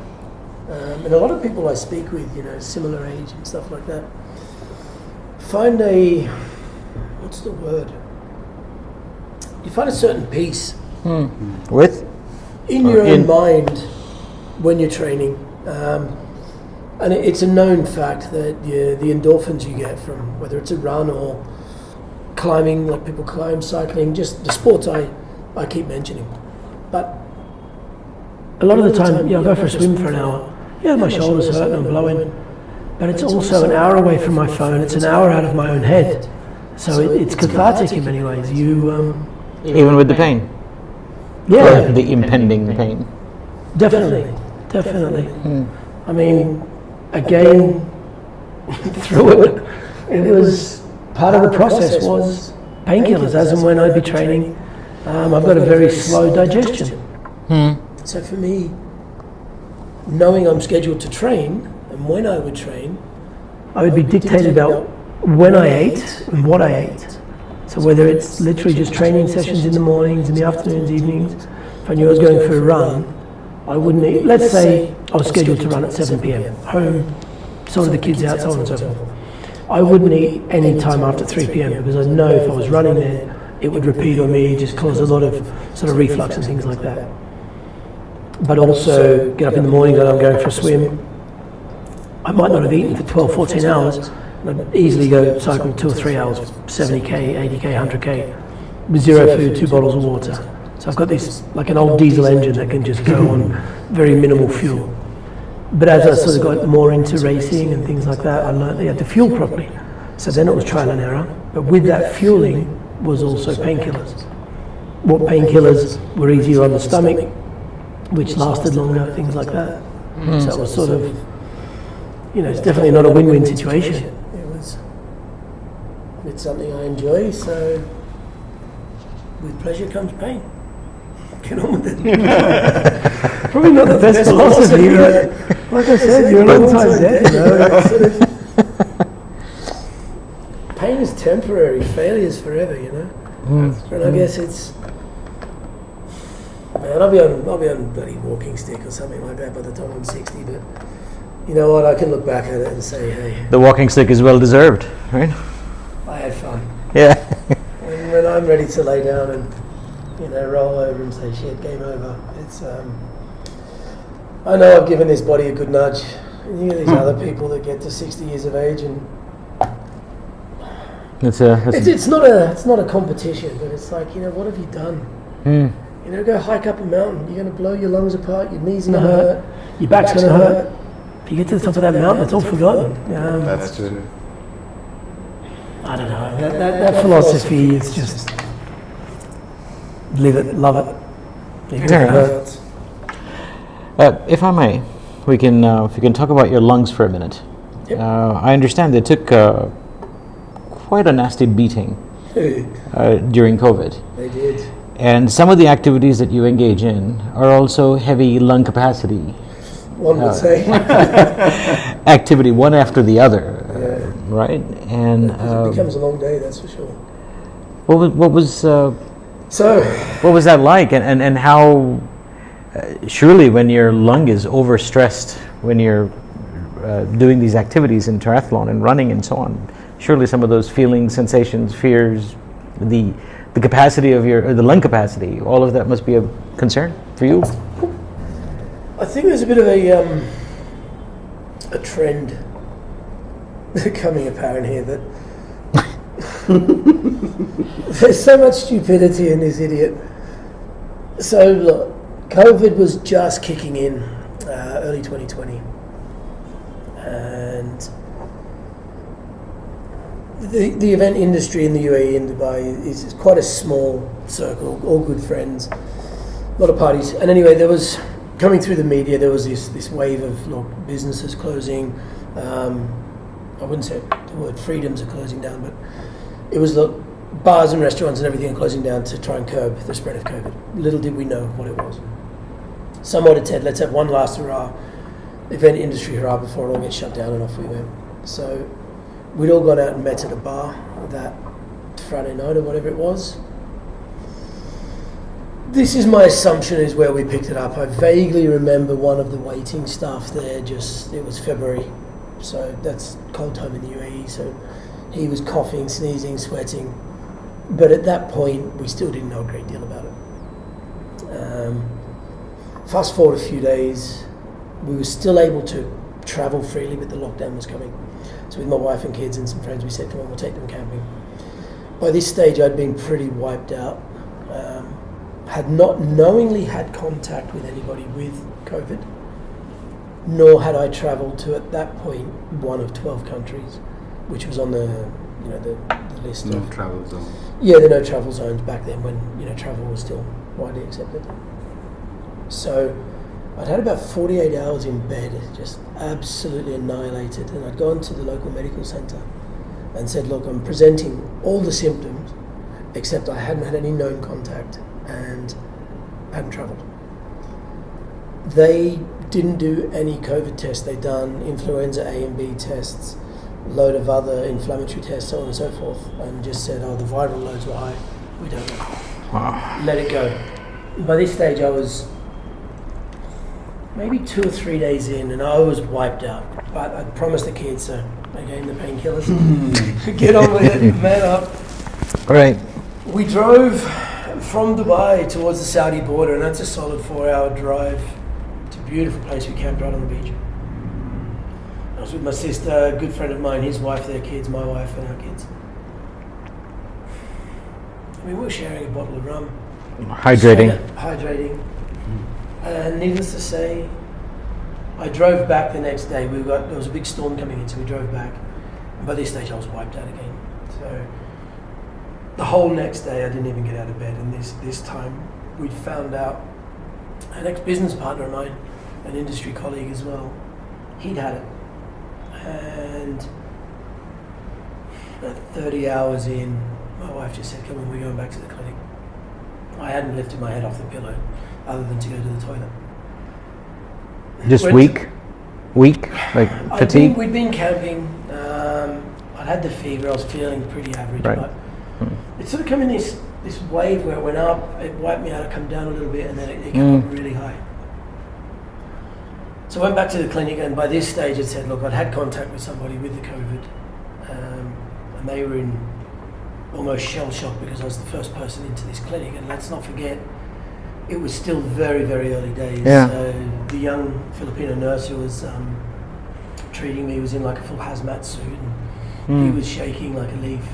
and a lot of people I speak with, similar age and stuff like that, find what's the word? You find a certain peace
With?
in your own mind when you're training. And it's a known fact that the endorphins you get from whether it's a run or climbing, like people climb, cycling, just the sports I keep mentioning. But a lot of the time, I go for a swim for an hour. Yeah, my shoulders hurt and I'm blowing. But it's also an hour away from my phone. It's an hour out of my own head. So it's cathartic in many ways.
Even with the pain?
Yeah.
Or the impending pain?
Definitely. I mean, again, through it was part of the process was painkillers as and when I'd be training. I've got a very slow digestion. So for me, knowing I'm scheduled to train and when I would train, I would be dictated about when I ate and what I ate. So whether it's literally just training sessions in the mornings, in the afternoons, evenings, if I knew I was going for a run, I wouldn't eat. Let's say I was scheduled to run at 7 p.m. home, sorted the kids out, so on and so forth. I wouldn't eat any time after 3 p.m. because I know if I was running there, it would repeat on me, just cause a lot of sort of reflux and things like that. But also get up in the morning when I'm going for a swim. I might not have eaten for 12, 14 hours. I'd easily go cycle 2 or 3 hours, 70k, 80k, 100k, with zero food, 2 bottles of water. So I've got this, like an old diesel engine that can just go on very minimal fuel. But as I sort of got more into racing and things like that, I learned that you had to fuel properly. So then it was trial and error. But with that fueling was also painkillers. What painkillers were easier on the stomach, which lasted longer, things like that. So it was sort of, it's definitely not a win-win situation. It's something I enjoy, so with pleasure comes pain. Get on with it. Probably not the best philosophy, but like I said, you're a long time dead, Pain is temporary, failure is forever, And I guess it's, man, I'll be on a bloody walking stick or something like that by the time I'm 60, but you know what, I can look back at it and say, hey.
The walking stick is well deserved, right?
I had fun.
Yeah.
And when I'm ready to lay down and, roll over and say, shit, game over, it's, I know I've given this body a good nudge. And you get these other people that get to 60 years of age and it's not a competition, but it's like, what have you done? Go hike up a mountain. You're going to blow your lungs apart, your knees are going to hurt, your back's going to hurt. If you get to the top of that mountain, it's all forgotten.
That's true.
I don't know. That philosophy is just live it, love it.
Fair enough. If I may, we can talk about your lungs for a minute.
Yep.
I understand they took quite a nasty beating during COVID.
They did.
And some of the activities that you engage in are also heavy lung capacity.
One would say.
Activity, one after the other, right? And
it becomes a long day, that's for sure.
What was that like, and how? Surely, when your lung is overstressed, when you're doing these activities in triathlon and running and so on, surely some of those feelings, sensations, fears, the capacity of the lung capacity, all of that must be a concern for you.
I think there's a bit of a trend becoming apparent here that there's so much stupidity in this idiot. So look, COVID was just kicking in early 2020, and The event industry in the UAE and Dubai is quite a small circle, all good friends, a lot of parties. And anyway, there was, coming through the media, there was this wave of businesses closing. I wouldn't say the word freedoms are closing down, but it was bars and restaurants and everything are closing down to try and curb the spread of COVID. Little did we know what it was. Someone had said, let's have one last hurrah, event industry hurrah, before it all gets shut down, and off we went. So we'd all gone out and met at a bar that Friday night or whatever it was. This is my assumption is where we picked it up. I vaguely remember one of the waiting staff there, it was February, so that's cold time in the UAE, so he was coughing, sneezing, sweating. But at that point, we still didn't know a great deal about it. Fast forward a few days, we were still able to travel freely, but the lockdown was coming. So with my wife and kids and some friends, we said, come on, we'll take them camping. By this stage, I'd been pretty wiped out. Had not knowingly had contact with anybody with COVID, nor had I travelled to, at that point, one of 12 countries, which was on the list.
No travel zones.
Yeah, the no travel zones back then when travel was still widely accepted. So I'd had about 48 hours in bed, just absolutely annihilated, and I'd gone to the local medical centre and said, look, I'm presenting all the symptoms, except I hadn't had any known contact and hadn't travelled. They didn't do any COVID tests. They'd done influenza A and B tests, a load of other inflammatory tests, so on and so forth, and just said, the viral loads were high. We don't know.
Wow.
Let it go. By this stage, I was maybe 2 or 3 days in, and I was wiped out. But I promised the kids, so I gave them the painkillers. Get on with it, man up.
All right.
We drove from Dubai towards the Saudi border, and that's a solid 4-hour drive. It's a beautiful place. We camped right on the beach. I was with my sister, a good friend of mine, his wife, their kids, my wife, and our kids. We were sharing a bottle of rum.
Hydrating.
Hydrating. And needless to say, I drove back the next day. There was a big storm coming in, so we drove back. And by this stage, I was wiped out again. So the whole next day, I didn't even get out of bed. And this time, we'd found out an ex-business partner of mine, an industry colleague as well, he'd had it. And about 30 hours in, my wife just said, come on, we're going back to the clinic. I hadn't lifted my head off the pillow other than to go to the toilet.
Just weak, like fatigue?
We'd been camping. I'd had the fever. I was feeling pretty average.
Right.
But it sort of came in this wave where it went up, it wiped me out, it come down a little bit, and then it came up really high. So I went back to the clinic, and by this stage it said, look, I'd had contact with somebody with the COVID, and they were in almost shell shock because I was the first person into this clinic. And let's not forget, it was still very, very early days.
Yeah.
The young Filipino nurse who was treating me was in like a full hazmat suit, and he was shaking like a leaf.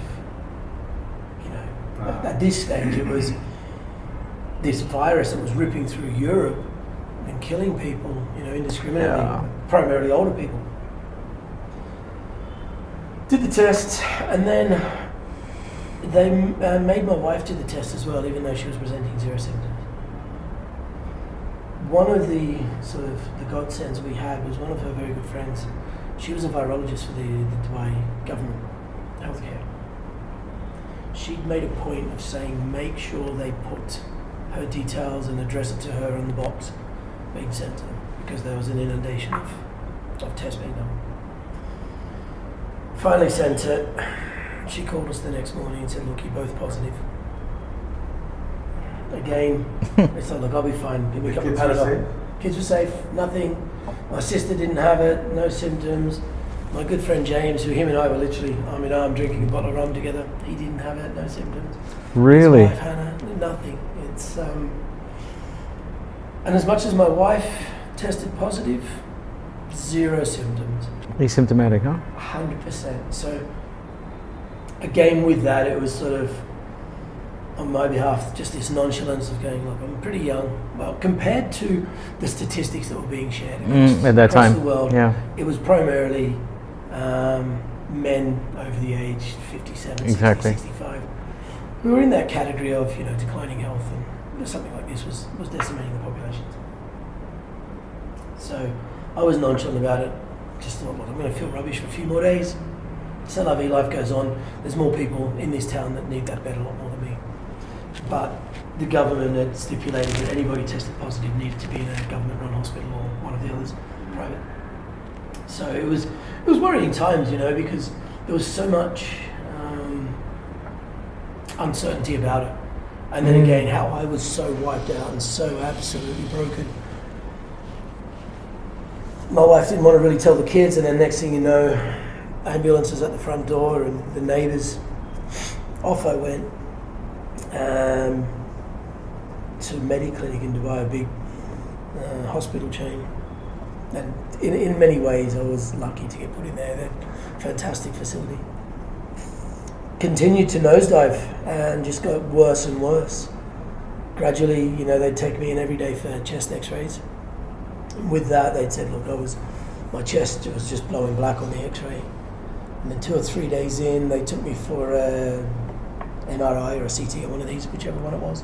At this stage, it was this virus that was ripping through Europe and killing people, indiscriminately, primarily older people. Did the test, and then they made my wife do the test as well, even though she was presenting 0 symptoms. One of the sort of the godsends we had was one of her very good friends. She was a virologist for the Dubai government healthcare. She'd made a point of saying, make sure they put her details and address it to her on the box being sent to them, because there was an inundation of tests being done. Finally sent it. She called us the next morning and said, look, you're both positive. Again, I said, look, I'll be fine. Give me a couple of Panadol. Kids were safe, nothing. My sister didn't have it, no symptoms. My good friend James, who him and I were literally arm in arm drinking a bottle of rum together, he didn't have it, no symptoms.
Really?
His wife Hannah, nothing. It's and as much as my wife tested positive, 0 symptoms.
Asymptomatic, huh?
100%. So again, with that, it was sort of on my behalf just this nonchalance of going, look, I'm pretty young. Well, compared to the statistics that were being shared
At that
across
time,
the world,
yeah.
it was primarily men over the age 57,
Exactly.
60, 65. We were in that category of, declining health, and something like this was decimating the population. So I was nonchalant about it. Just thought, I'm going to feel rubbish for a few more days. C'est la vie, life goes on. There's more people in this town that need that bed a lot more than me. But the government had stipulated that anybody tested positive needed to be in a government-run hospital or one of the others, private. So it was worrying times, because there was so much uncertainty about it. And then again, how I was so wiped out and so absolutely broken. My wife didn't want to really tell the kids, and then next thing you know, ambulances at the front door and the neighbours. Off I went to Mediclinic in Dubai, a big hospital chain. And in many ways, I was lucky to get put in there. They're a fantastic facility. Continued to nosedive and just got worse and worse. Gradually, they'd take me in every day for chest x-rays. And with that, they'd said, look, my chest was just blowing black on the x-ray. And then 2 or 3 days in, they took me for a MRI or a CT or one of these, whichever one it was.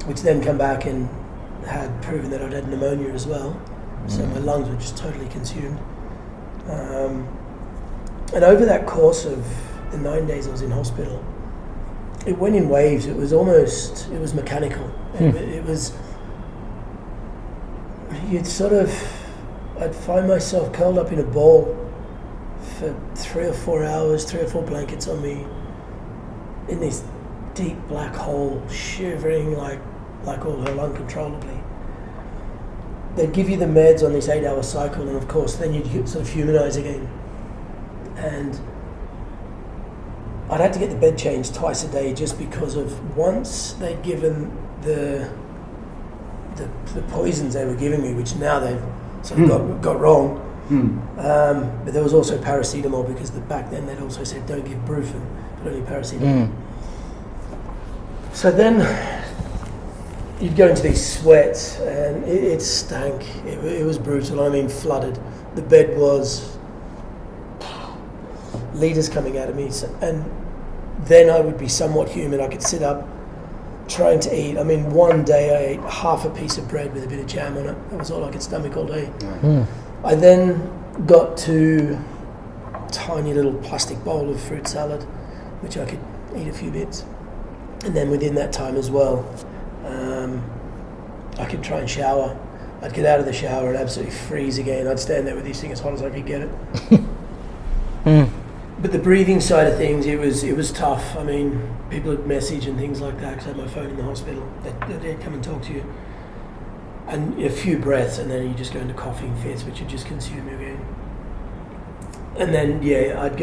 Which then come back and had proven that I'd had pneumonia as well. So my lungs were just totally consumed. And over that course of the 9 days I was in hospital, it went in waves. It was mechanical. It was, I'd find myself curled up in a ball for 3 or 4 hours, 3 or 4 blankets on me, in this deep black hole, shivering like all hell uncontrollably. They'd give you the meds on this 8-hour cycle, and of course then you'd sort of humanise again. And I'd had to get the bed changed twice a day just because of, once they'd given the poisons they were giving me, which now they've sort of got wrong. But there was also paracetamol, because back then they'd also said don't give Brufen, but only paracetamol. So then you'd go into these sweats, and it stank. It was brutal. I mean, flooded. The bed was litres coming out of me, and then I would be somewhat human. I could sit up trying to eat. I mean, one day I ate half a piece of bread with a bit of jam on it. That was all I could stomach all day. I then got to a tiny little plastic bowl of fruit salad, which I could eat a few bits. And then within that time as well, I could try and shower. I'd get out of the shower and absolutely freeze again. I'd stand there with this thing as hot as I could get it. But the breathing side of things, it was tough. I mean, people would message and things like that, because I had my phone in the hospital. They'd come and talk to you. And a few breaths, and then you just go into coughing fits, which would just consume you again. And then, I'd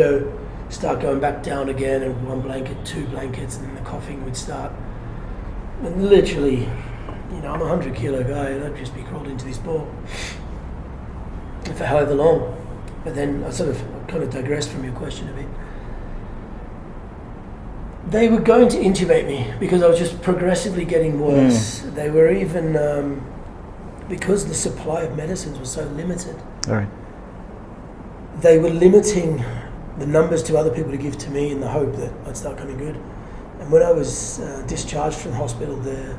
start going back down again, and 1 blanket, 2 blankets, and then the coughing would start. And literally, I'm a 100-kilo guy, and I'd just be crawled into this ball for however long. But then I kind of digressed from your question a bit. They were going to intubate me because I was just progressively getting worse. They were even, because the supply of medicines was so limited, they were limiting the numbers to other people to give to me in the hope that I'd start coming good. And when I was discharged from the hospital, the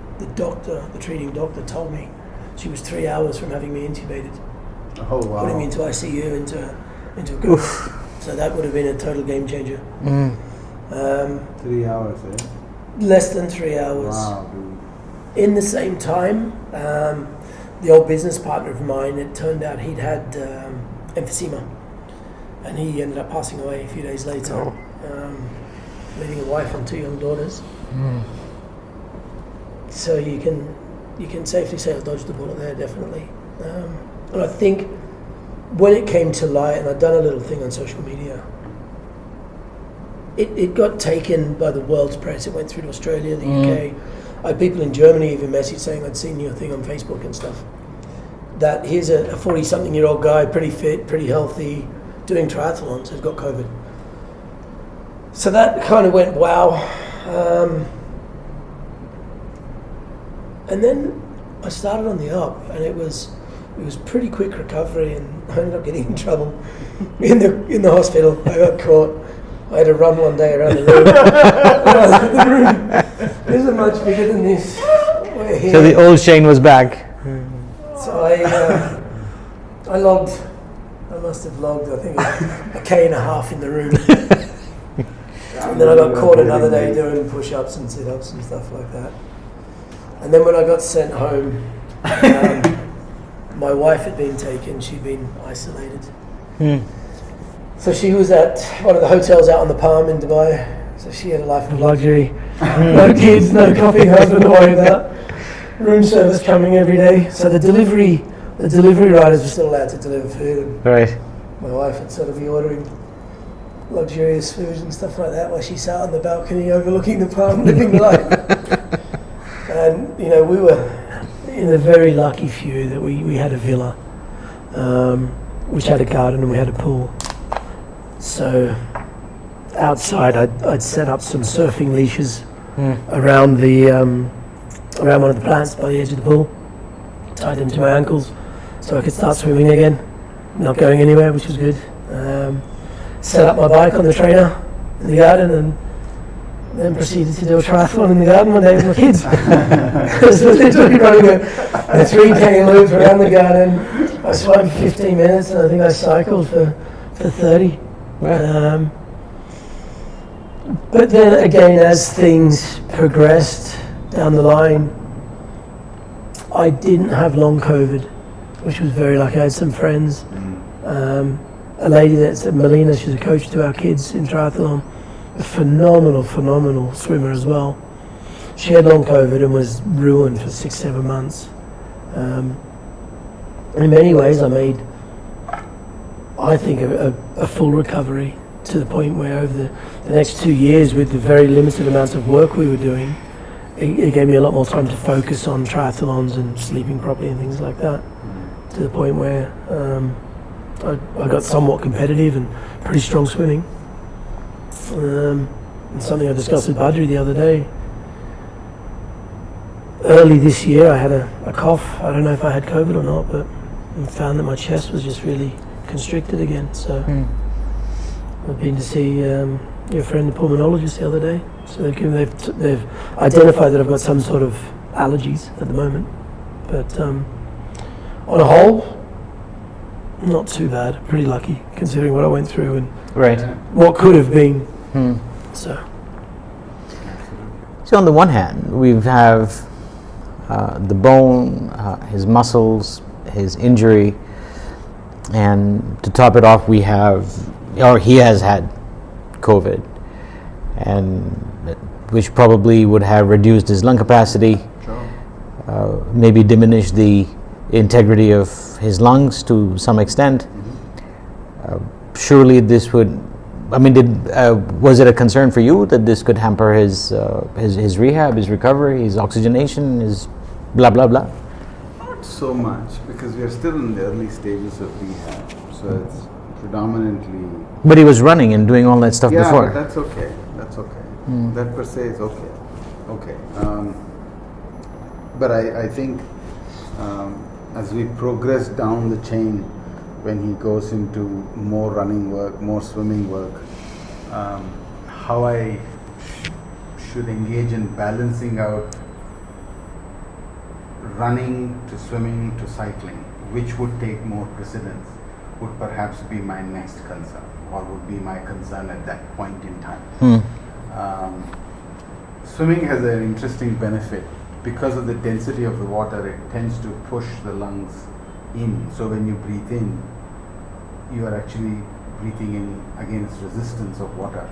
treating doctor told me she was 3 hours from having me intubated.
Oh, wow.
Putting me into ICU, into a group. So that would have been a total game changer.
3 hours, eh?
Less than 3 hours.
Wow, dude.
In the same time, the old business partner of mine, it turned out he'd had emphysema, and he ended up passing away a few days later, leaving a wife and 2 young daughters. So you can safely say I dodged the bullet there, definitely. And I think when it came to light, and I'd done a little thing on social media, it got taken by the world's press. It went through to Australia, the UK. I had people in Germany even message saying I'd seen your thing on Facebook and stuff. That here's a 40-something-year-old guy, pretty fit, pretty healthy, doing triathlons, has got COVID. So that kind of went, wow. And then I started on the up, and it was it was pretty quick recovery, and I ended up getting in trouble in the hospital. I got caught. I had to run one day around the room. The room isn't much bigger than this.
So the old Shane was back.
So I logged. I must have logged, I think, a K and a half in the room. And then I got caught another day doing push-ups and sit-ups and stuff like that. And then when I got sent home, my wife had been taken. She'd been isolated. So she was at one of the hotels out on the Palm in Dubai. So she had a life of luxury. No kids, no coffee, husband to worry about. Room service coming every day. So the delivery riders were still allowed to deliver food. And
Right.
my wife would sort of be ordering luxurious food and stuff like that while she sat on the balcony overlooking the Palm, living life. And, you know, we were in a very lucky few that we had a villa, which had a garden and we had a pool. So outside I'd set up some surfing leashes around around one of the plants by the edge of the pool, tied them to my ankles so I could start swimming again, not going anywhere, which was good. Set up my bike on the trainer in the garden and then proceeded to do a triathlon in the garden one day with my kids. So literally running a 3K loop around the garden. I swam for 15 minutes and I think I cycled for 30.
Wow.
But then again, as things progressed down the line, I didn't have long COVID, which was very lucky. I had some friends. A lady that's at Melina, she's a coach to our kids in triathlon, a phenomenal swimmer as well. She had long COVID and was ruined for 6-7 months. In many ways, I made, I think, a full recovery to the point where over the next 2 years, with the very limited amounts of work we were doing, it gave me a lot more time to focus on triathlons and sleeping properly and things like that, to the point where I got somewhat competitive and pretty strong swimming. And something I discussed with Badri the other day. Early this year I had a cough. I don't know if I had COVID or not, but I found that my chest was just really constricted again. So I've been to see your friend the pulmonologist the other day. So they've identified that I've got some sort of allergies at the moment. But on a whole, not too bad. Pretty lucky considering what I went through and what could have been. So
on the one hand, we have the bone, his muscles, his injury, and to top it off, he has had COVID, and which probably would have reduced his lung capacity, maybe diminished the integrity of his lungs to some extent. Surely this would, was it a concern for you that this could hamper his rehab, his recovery, his oxygenation, his blah blah blah?
Not so much, because we are still in the early stages of rehab, so it's predominantly.
But he was running and doing all that stuff before.
Yeah, that's okay. That per se is okay. But I think as we progress down the chain, when he goes into more running work, more swimming work, how I should engage in balancing out running to swimming to cycling, which would take more precedence, would perhaps be my next concern, or would be my concern at that point in time. Swimming has an interesting benefit. Because of the density of the water, it tends to push the lungs in. So when you breathe in, you are actually breathing in against resistance of water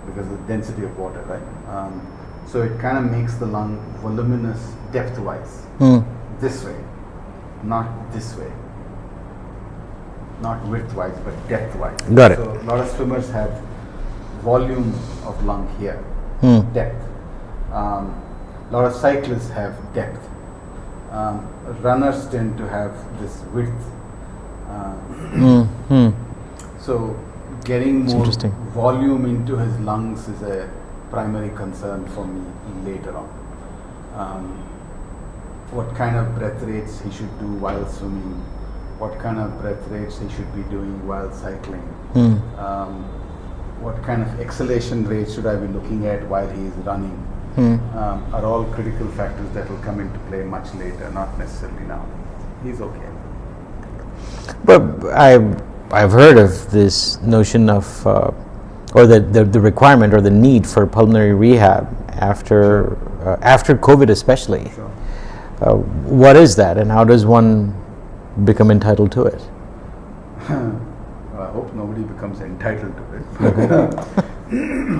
because of the density of water, right? So it kind of makes the lung voluminous depth-wise, this way, not this way. Not width-wise, but depth-wise.
Got it.
So a lot of swimmers have volume of lung here, depth. A lot of cyclists have depth. Runners tend to have this width. So getting more volume into his lungs is a primary concern for me later on. what kind of breath rates he should do while swimming, what kind of breath rates he should be doing while cycling, what kind of exhalation rate should I be looking at while he is running, are all critical factors that will come into play much later, not necessarily now. He's okay.
But I've heard of this notion of, or the requirement or the need for pulmonary rehab after COVID especially.
Sure.
What is that, and how does one become entitled to it?
I hope nobody becomes entitled to it.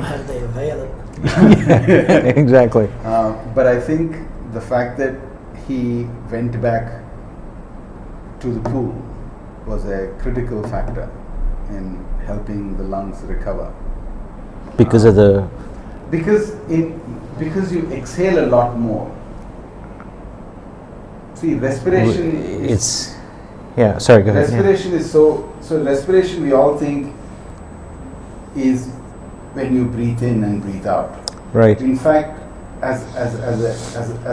How do they avail it?
Yeah, exactly.
But I think the fact that he went back to the pool was a critical factor in helping the lungs recover.
Because of the...
Because you exhale a lot more. See, respiration
It's... Yeah, sorry, go ahead.
Respiration is so respiration we all think is when you breathe in and breathe out.
Right.
In fact, as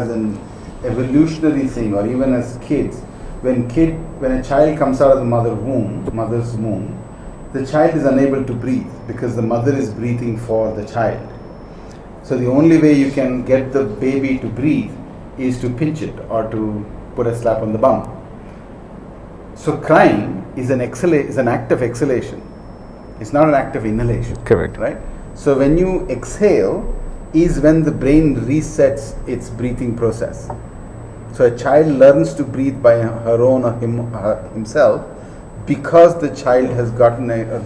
an evolutionary thing, or even as kids, when a child comes out of the mother's womb, the child is unable to breathe because the mother is breathing for the child. So the only way you can get the baby to breathe is to pinch it or to put a slap on the bum. So crying is an act of exhalation. It's not an act of inhalation.
Correct.
Right? So when you exhale is when the brain resets its breathing process. So a child learns to breathe by her own or himself because the child has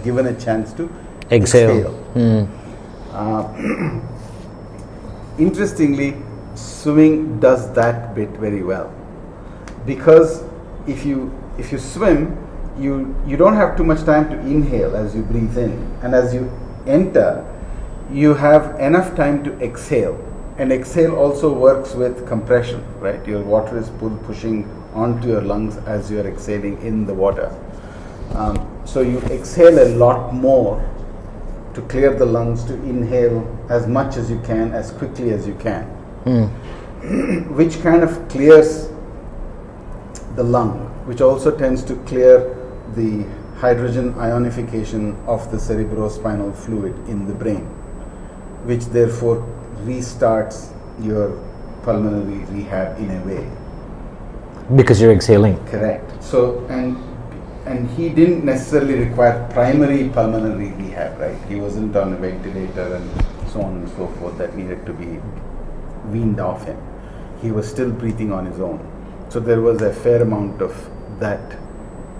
given a chance to exhale. Interestingly, swimming does that bit very well, because if you swim, you don't have too much time to inhale as you breathe in, and as you enter, you have enough time to exhale. And exhale also works with compression, right? Your water is pushing onto your lungs as you are exhaling in the water. So you exhale a lot more to clear the lungs, to inhale as much as you can, as quickly as you can, which kind of clears the lung, which also tends to clear the hydrogen ionification of the cerebrospinal fluid in the brain, which therefore restarts your pulmonary rehab in a way.
Because you're exhaling.
Correct. So, and he didn't necessarily require primary pulmonary rehab, right? He wasn't on a ventilator and so on and so forth that needed to be weaned off him. He was still breathing on his own. So there was a fair amount of that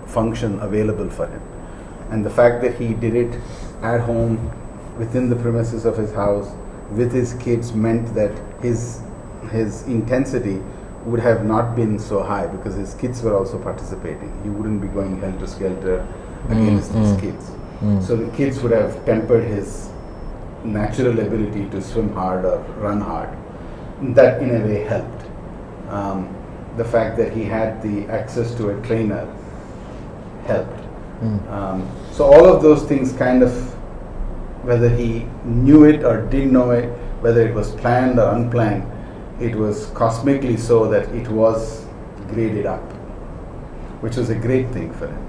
function available for him. And the fact that he did it at home, within the premises of his house, with his kids, meant that his intensity would have not been so high because his kids were also participating. He wouldn't be going helter-skelter against his kids. So the kids would have tempered his natural ability to swim hard or run hard. That in a way helped. The fact that he had the access to a trainer helped. So all of those things kind of, whether he knew it or didn't know it, whether it was planned or unplanned, it was cosmically so that it was graded up, which was a great thing for him.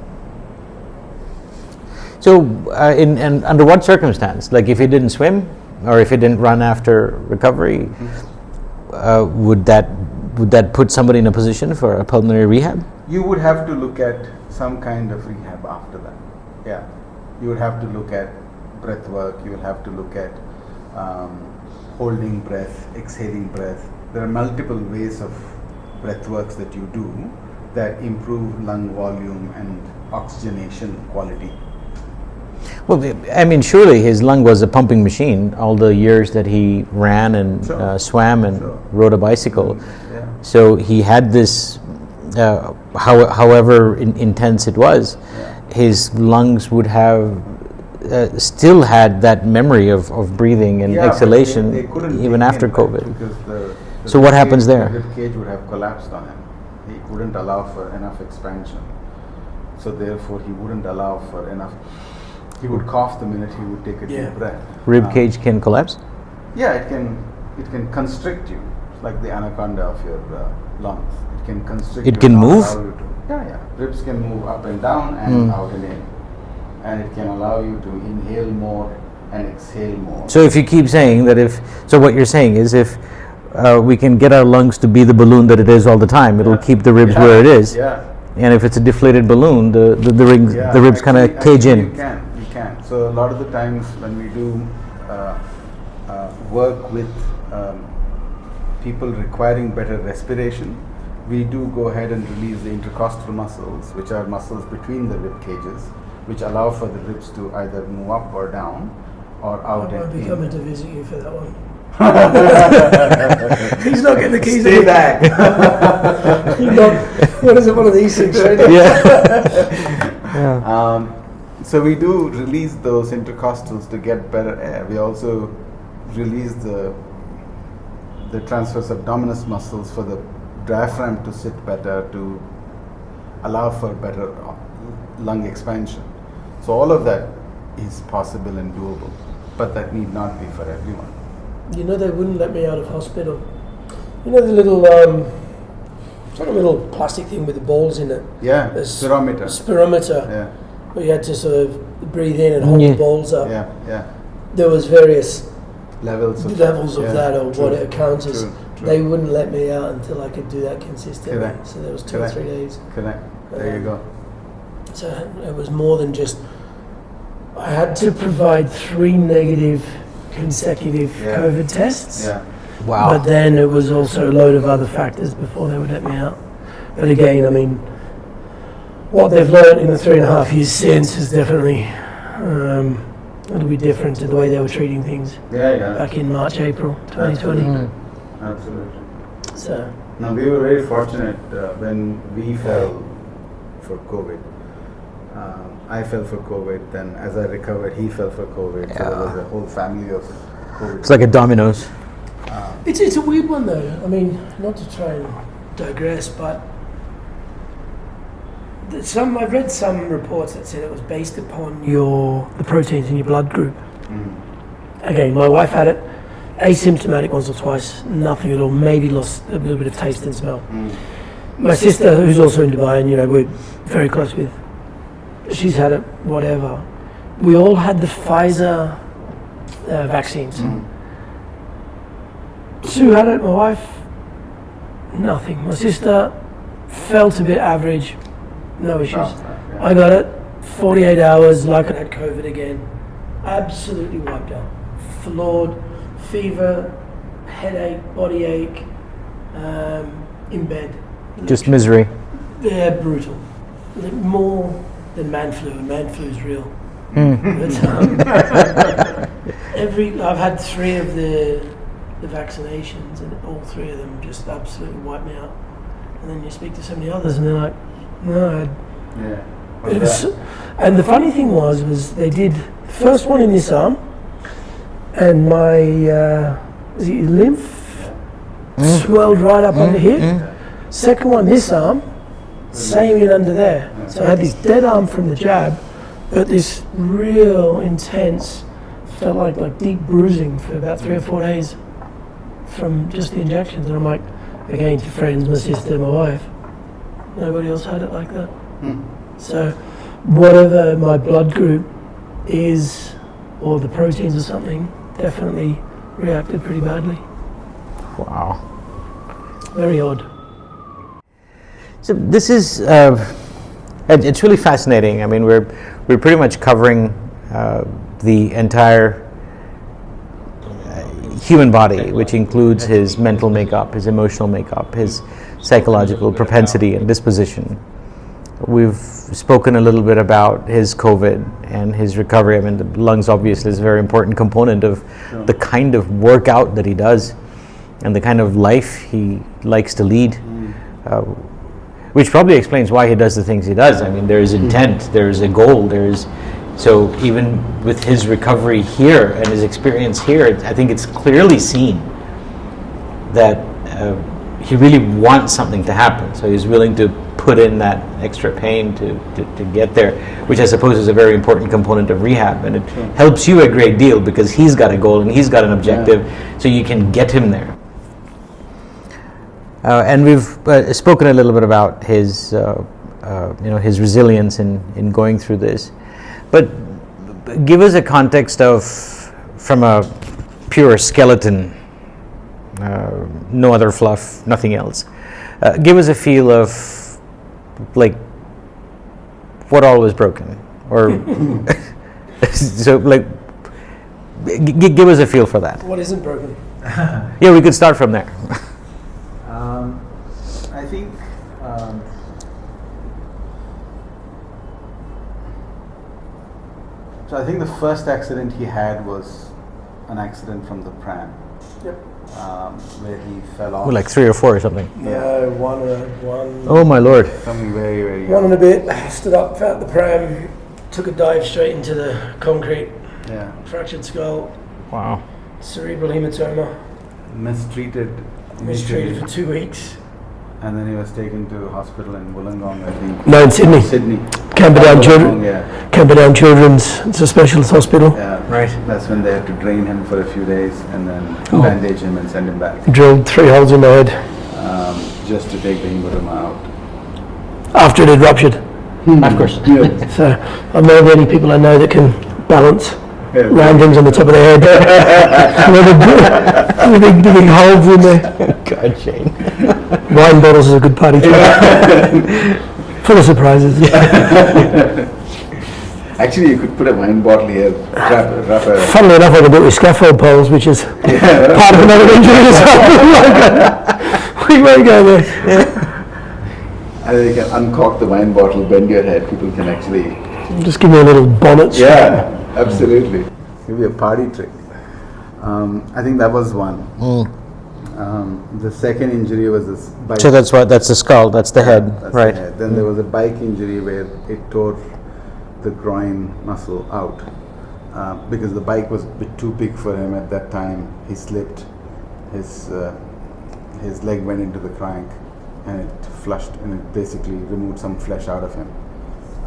So, and under what circumstance? Like if he didn't swim, or if he didn't run after recovery, would that put somebody in a position for a pulmonary rehab?
You would have to look at some kind of rehab after that. Yeah, you would have to look at breath work. You will have to look at holding breath, exhaling breath. There are multiple ways of breath works that you do that improve lung volume and oxygenation quality.
Well, I mean, surely his lung was a pumping machine all the years that he ran and swam and rode a bicycle.
Yeah.
So he had this, however intense it was, his lungs would have still had that memory of breathing and exhalation
they couldn't
even after COVID.
Because
So what happens there?
The rib cage would have collapsed on him. He couldn't allow for enough expansion. So therefore he wouldn't allow for enough. He would cough the minute he would take a deep breath.
Rib cage can collapse?
Yeah, it can constrict you. like the anaconda of your lungs. It can constrict.
It can move?
Yeah. Ribs can move up and down and out and in. And it can allow you to inhale more and exhale more.
So if you keep saying that so what you're saying is if we can get our lungs to be the balloon that it is all the time, it'll keep the ribs where it is.
Yeah.
And if it's a deflated balloon, the ribs kind of cage in.
You can. So a lot of the times when we do work with people requiring better respiration, we do go ahead and release the intercostal muscles, which are muscles between the rib cages, which allow for the ribs to either move up or down or out
I won't
and
be
in.
coming to visit you for that one. He's not getting the keys.
Stay back.
What is it? One of these things, right?
Yeah.
So we do release those intercostals to get better air. We also release the transverse abdominis muscles for the diaphragm to sit better, to allow for better lung expansion. So all of that is possible and doable, but that need not be for everyone.
You know, they wouldn't let me out of hospital. You know the little, it's like a little plastic thing with the balls in it.
Yeah,
spirometer.
Yeah.
Where you had to sort of breathe in and hold the balls up.
Yeah.
There was various
Levels of
that, or what it counts as.
True.
They wouldn't let me out until I could do that consistently.
Correct.
So there was 2 or 3 days.
Correct. There you go.
So it was more than just. I had to provide 3 negative consecutive COVID tests.
Yeah.
Wow.
But then it was also a load of other factors before they would let me out. But again, I mean, what they've learned in the 3.5 years since is definitely it'll be different to the way they were treating things back in March, April 2020.
Absolutely.
So.
Now we were very fortunate when we fell for COVID. I fell for COVID, then as I recovered, he fell for COVID. So there was a whole family of COVID.
It's like a dominoes.
It's a weird one though. I mean, not to try and digress, but I've read some reports that said it was based upon the proteins in your blood group. Again, my wife had it, asymptomatic once or twice, nothing at all, maybe lost a little bit of taste and smell. My sister, who's also in Dubai, and we're very close with, she's had it, whatever. We all had the Pfizer vaccines. Sue had it, my wife, nothing. My sister felt a bit average, no issues. I got it, 48 hours, like I had COVID again. Absolutely wiped out. Floored, fever, headache, body ache, in bed.
Just misery.
Yeah, brutal. More than man flu, and man flu is real. But, I've had 3 of the vaccinations, and all 3 of them just absolutely wiped me out. And then you speak to so many others, and they're like, no. And the funny thing was they did the first one in this arm, and my lymph swelled right up under here. Second one, this arm, same in under there. So I had this dead arm from the jab, but this real intense, felt like deep bruising for about 3 or 4 days from just the injections. And I'm like, again, to friends, my sister, my wife, nobody else had it like that. So whatever my blood group is, or the proteins or something, definitely reacted pretty badly.
Wow.
Very odd.
So this is, it's really fascinating. I mean, we're pretty much covering the entire human body, which includes his mental makeup, his emotional makeup, his psychological propensity and disposition. We've spoken a little bit about his COVID and his recovery. I mean, the lungs obviously is a very important component of the kind of workout that he does and the kind of life he likes to lead, which probably explains why he does the things he does. I mean, there is intent, there is a goal, so even with his recovery here and his experience here, I think it's clearly seen that he really wants something to happen. So he's willing to put in that extra pain to get there, which I suppose is a very important component of rehab. And it helps you a great deal because he's got a goal and he's got an objective, so you can get him there. And we've spoken a little bit about his, his resilience in going through this. But give us a context of, from a pure skeleton, no other fluff, nothing else. Give us a feel of, like, what all was broken, or so, like, give us a feel for that.
What isn't broken?
Yeah, we could start from there.
I think so. I think the first accident he had was an accident from the pram.
Yep.
Where he fell off.
Like 3 or 4 or something.
No, one.
Oh my lord!
Something very, very.
One and a bit. Stood up, out the pram, took a dive straight into the concrete.
Yeah.
Fractured skull.
Wow.
Cerebral hematoma.
Mistreated
For 2 weeks.
and then he was taken to hospital in Wollongong, I think.
No, in Sydney.
Sydney.
Camperdown Children's. It's a specialist hospital.
Yeah.
Right.
That's when they had to drain him for a few days and then bandage him and send him back.
Drilled 3 holes in the head.
Just to take the hematoma out.
After it had ruptured.
Of course.
Yeah.
So I'm not many people I know that can balance round things on the top of their head. With big holes in there.
God, Shane.
Wine bottles is a good party trick. Full of surprises.
Actually, you could put a wine bottle here, wrap a...
Funnily enough, I can do it with scaffold poles, which is part of another injury as well. We won't go there.
And then you can uncork the wine bottle, bend your head, people can actually...
Just give me a little bonnet.
Yeah, absolutely. Maybe a party trick. I think that was one. The second injury was this bike.
So that's the skull, that's the head,
That's
right?
the head. Then there was a bike injury where it tore the groin muscle out because the bike was a bit too big for him at that time. He slipped, his leg went into the crank and it flushed and it basically removed some flesh out of him.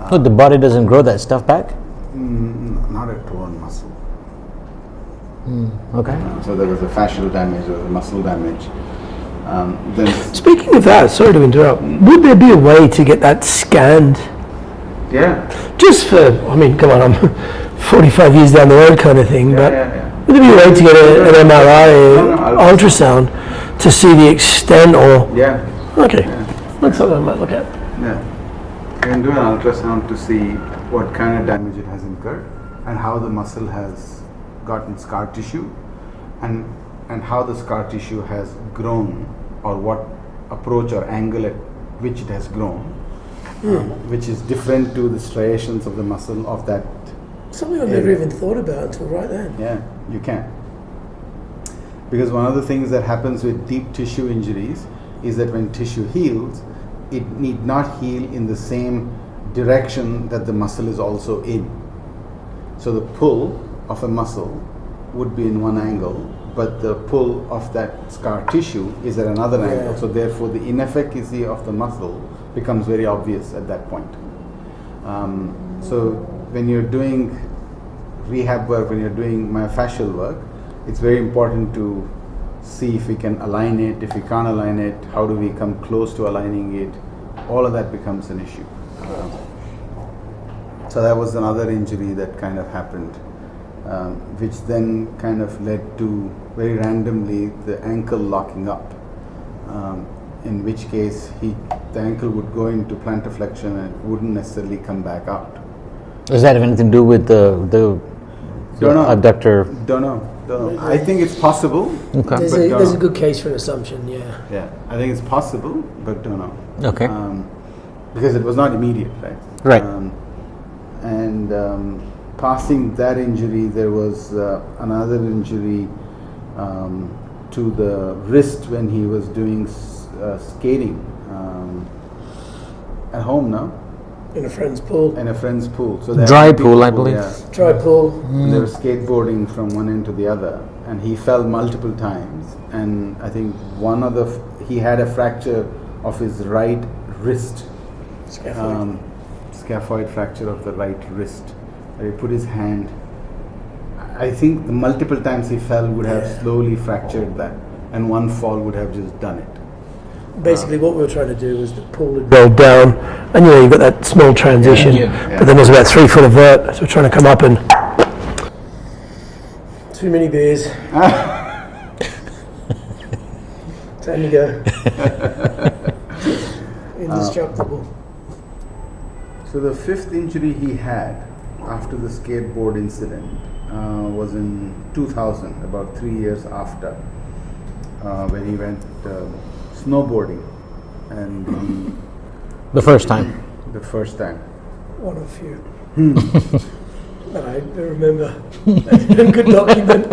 So the body doesn't grow that stuff back?
Not a torn muscle.
Okay.
So there was a fascial damage, there was a muscle damage. Then
Speaking of that, sorry to interrupt, would there be a way to get that scanned?
yeah,
Just for, I mean, come on, I'm 45 years down the road kind of thing, but
yeah.
would there be a way to get an MRI, ultrasound, to see the extent or...
Yeah.
Okay, that's something I might look at.
Yeah. You can do an ultrasound to see what kind of damage it has incurred and how the muscle has gotten scar tissue and how the scar tissue has grown or what approach or angle at which it has grown, which is different to the striations of the muscle of that.
Something I've never even thought about until right then.
Yeah, you can. Because one of the things that happens with deep tissue injuries is that when tissue heals, it need not heal in the same direction that the muscle is also in. So the pull of a muscle would be in one angle, but the pull of that scar tissue is at another angle. So therefore the inefficacy of the muscle becomes very obvious at that point. So when you're doing rehab work, when you're doing myofascial work, it's very important to see if we can align it. If we can't align it, how do we come close to aligning it? All of that becomes an issue. So that was another injury that kind of happened, which then kind of led to very randomly the ankle locking up. In which case the ankle would go into plantar flexion and it wouldn't necessarily come back out.
Does that have anything to do with the abductor?
Don't know. I think it's possible.
Okay.
There's a good case for an assumption, yeah.
Yeah, I think it's possible, but don't know.
Okay.
Because it was not immediate, right?
Right.
Passing that injury, there was another injury to the wrist when he was doing skating at home now.
In a friend's pool.
In a friend's pool. So
Dry pool, I believe.
Yeah.
Dry pool.
And they were skateboarding from one end to the other, and he fell multiple times. And I think he had a fracture of his right wrist. Scaphoid fracture of the right wrist. He put his hand. I think the multiple times he fell would have slowly fractured that, and one fall would have just done it.
Basically, what we were trying to do was the pool had rolled down, and you've got that small transition, but then there's about 3 foot of vert, so we're trying to come up and... Too many beers. Time to go. Indestructible.
So the 5th injury he had after the skateboard incident was in 2000, about 3 years after, when he went snowboarding, and
The first time.
the first time.
One of few. I remember. That's been a good document.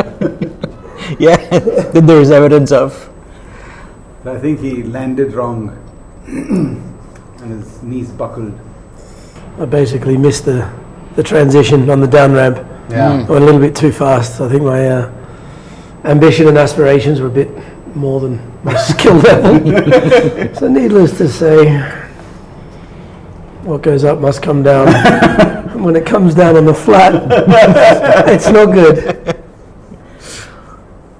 Yeah, that there is evidence of.
I think he landed wrong, and his knees buckled.
I basically missed the transition on the down ramp.
Yeah.
I went a little bit too fast. I think my ambition and aspirations were a bit more than my skill level. So needless to say, what goes up must come down. And when it comes down on the flat, it's not good.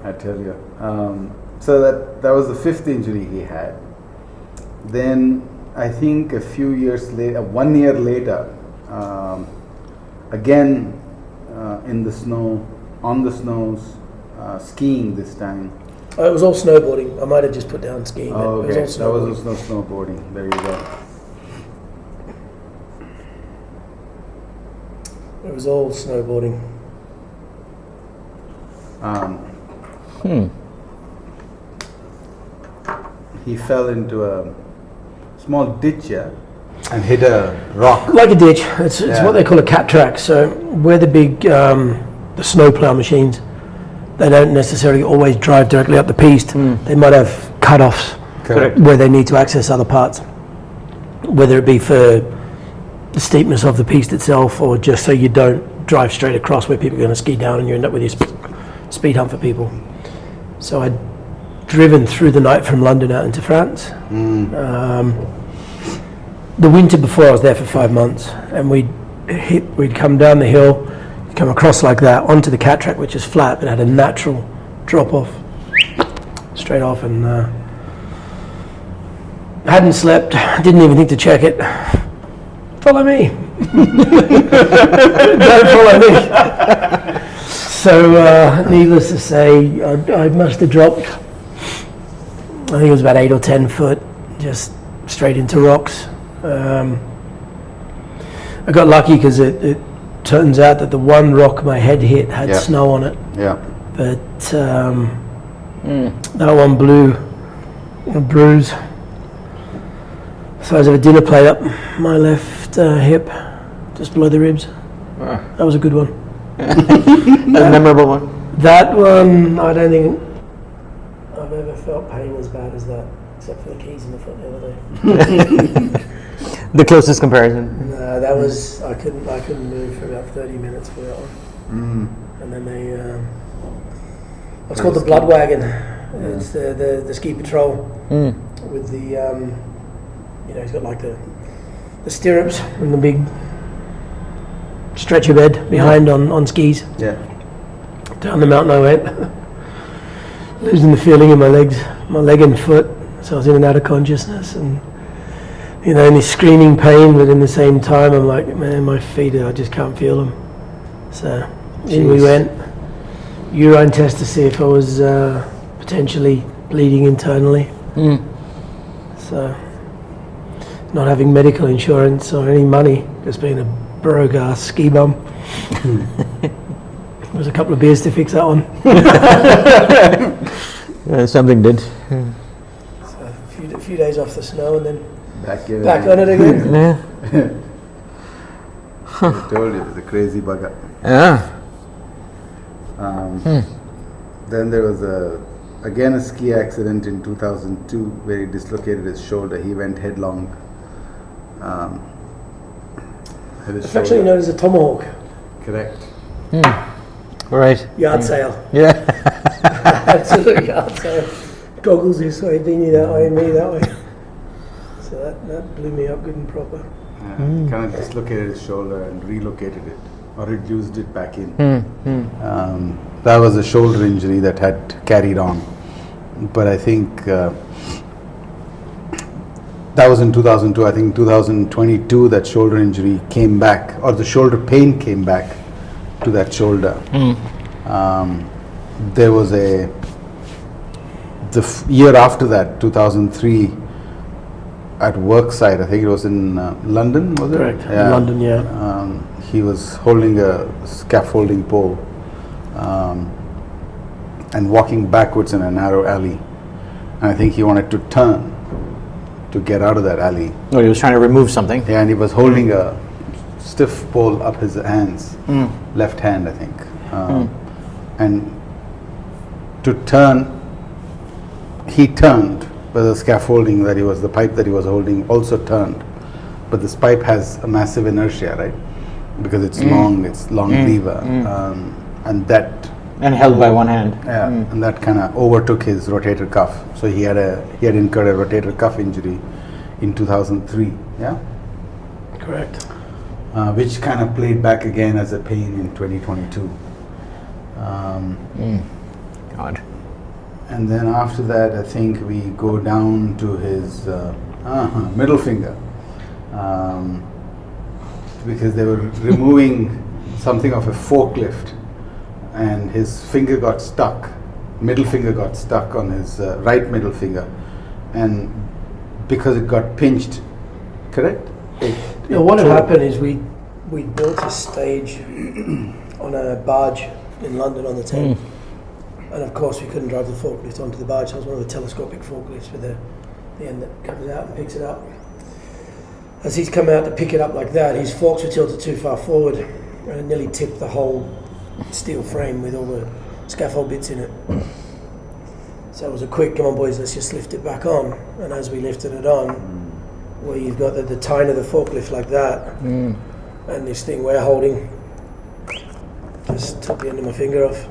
I tell you. So that was the 5th injury he had. Then I think a few years later, 1 year later, again in the snow, on the snows, skiing this time.
It was all snowboarding. I might have just put down skiing.
Oh,
It
okay.
was
That
all
was
snowboarding.
also snowboarding. There you go.
It was all snowboarding.
He fell into a small ditch, and hit a rock.
Like a ditch. It's
Yeah.
what they call a cat track. So where the big the snow plough machines, they don't necessarily always drive directly up the piste. They might have cut-offs
Correct.
where they need to access other parts, whether it be for the steepness of the piste itself or just so you don't drive straight across where people are going to ski down and you end up with your speed hump for people. So I'd driven through the night from London out into France. The winter before I was there for 5 months, and we'd come down the hill, come across like that onto the cat track, which is flat but had a natural drop off straight off, and hadn't slept, didn't even think to check it. Follow me. Don't follow me. So needless to say, I must have dropped, I think it was about 8 or 10 foot, just straight into rocks. I got lucky because it turns out that the one rock my head hit had
Yeah.
snow on it,
Yeah.
but that one blew a bruise. Size of a dinner plate up my left hip, just below the ribs. That was a good one.
A memorable one.
That one, I don't think I've ever felt pain as bad as that, except for the keys in the foot the other day.
The closest comparison.
No, that was I couldn't move for about 30 minutes for that one. And then they, it's called the Blood Wagon. It's the ski patrol with the, he's got like the stirrups and the big stretcher bed behind on skis.
Yeah.
Down the mountain I went, losing the feeling in my legs, my leg and foot. So I was in and out of consciousness, and in this screaming pain, but in the same time, I'm like, man, my feet, I just can't feel them. So in we went, urine test to see if I was potentially bleeding internally. So not having medical insurance or any money, just being a broke ass ski bum. There was a couple of beers to fix that one.
Something did.
So a few days off the snow and then
Back
on it again.
Yeah.
I told you, it was a crazy bugger.
Yeah.
Then there was again a ski accident in 2002 where he dislocated his shoulder. He went headlong. Hit his
It's actually
shoulder.
known as a tomahawk.
Correct.
Right.
Yard sale.
Yeah.
Absolute yard sale. Goggles this way, beanie that way, me that way. So that blew me up good and proper.
Kind of dislocated his shoulder and relocated it, or reduced it back in. That was a shoulder injury that had carried on. But I think That was in 2002. I think 2022 that shoulder injury came back, or the shoulder pain came back to that shoulder. There was year after that, 2003, at work site, I think it was in London, was it?
Correct, in London, yeah.
He was holding a scaffolding pole and walking backwards in a narrow alley. And I think he wanted to turn to get out of that alley.
Oh, he was trying to remove something.
Yeah, and he was holding a stiff pole up his hands, left hand, I think. And to turn, he turned, but the scaffolding that the pipe that he was holding also turned. But this pipe has a massive inertia, right? Because it's long lever.
And held by one hand.
Yeah, and that kind of overtook his rotator cuff. So he had incurred a rotator cuff injury in 2003. Yeah,
Correct.
which kind of played back again as a pain in 2022.
God.
And then after that, I think we go down to his middle finger, because they were removing something of a forklift, and his finger got stuck. Middle finger got stuck on his right middle finger, and because it got pinched, correct?
What had happened is we built a stage on a barge in London on the Thames. And of course we couldn't drive the forklift onto the barge, so it was one of the telescopic forklifts with the end that comes out and picks it up. As he's come out to pick it up like that, his forks were tilted too far forward and it nearly tipped the whole steel frame with all the scaffold bits in it. So it was a quick, come on boys, let's just lift it back on. And as we lifted it on, where you've got the tine of the forklift like that, and this thing we're holding, just took the end of my finger off.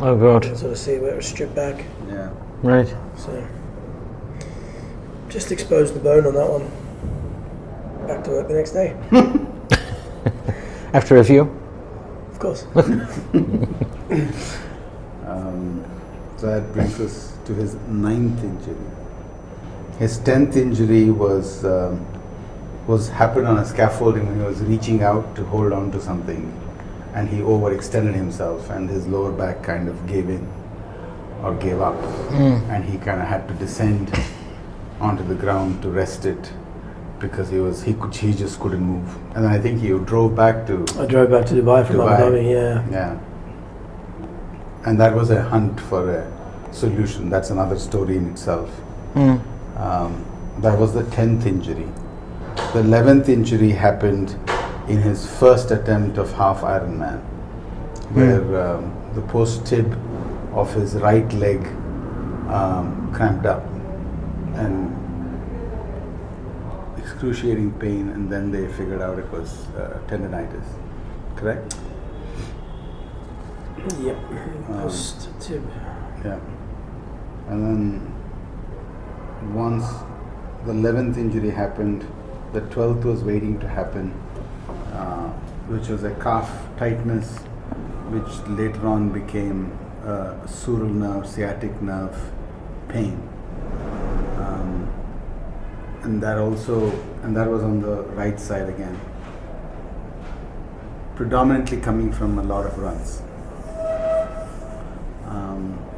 Oh God.
You can sort of see where it was stripped back.
Yeah.
Right.
So, just exposed the bone on that one. Back to work the next day.
After a few?
Of course.
So that brings us to his 9th injury. His 10th injury was happened on a scaffolding when he was reaching out to hold on to something, and he overextended himself, and his lower back kind of gave in or gave up, and he kind of had to descend onto the ground to rest it because he just couldn't move. And then I think he drove back to.
I drove back to Dubai from Abu Dhabi. Yeah.
Yeah. And that was a hunt for a solution. That's another story in itself. That was the 10th injury. The 11th injury happened in his first attempt of half Ironman, where the post tib of his right leg cramped up and excruciating pain, and then they figured out it was tendonitis. Correct?
Yep. Post tib.
Yeah. And then once the 11th injury happened, the 12th was waiting to happen, which was a calf tightness, which later on became sural nerve, sciatic nerve pain. And that was on the right side again, predominantly coming from a lot of runs.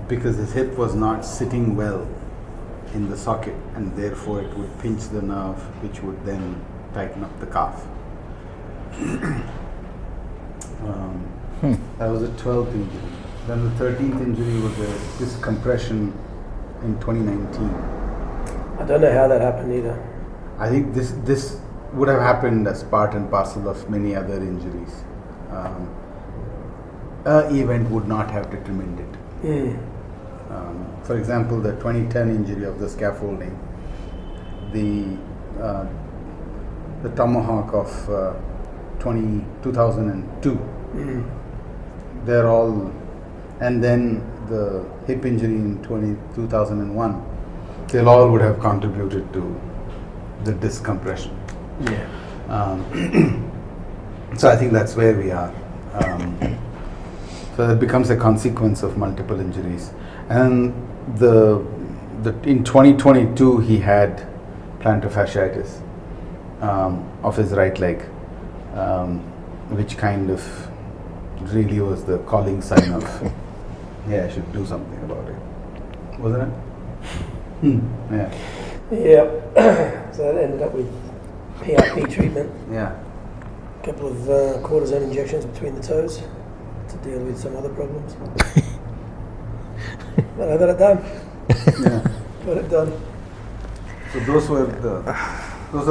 Because his hip was not sitting well in the socket, and therefore it would pinch the nerve, which would then tighten up the calf. That was the 12th injury. Then the 13th injury was a disc compression in 2019.
I don't know how that happened either.
I think this would have happened as part and parcel of many other injuries. An event would not have determined it. For example, the 2010 injury of the scaffolding, the tomahawk of 2002, they're all, and then the hip injury in 2001, they all would have contributed to the disc compression.
Yeah.
So I think that's where we are. So that becomes a consequence of multiple injuries. And in 2022 he had plantar fasciitis of his right leg, which kind of really was the calling sign of, yeah, I should do something about it, wasn't it? Yeah.
Yeah. So that ended up with PRP treatment.
Yeah.
A couple of cortisone injections between the toes to deal with some other problems. But I got it done.
Yeah.
Got it done.
So those are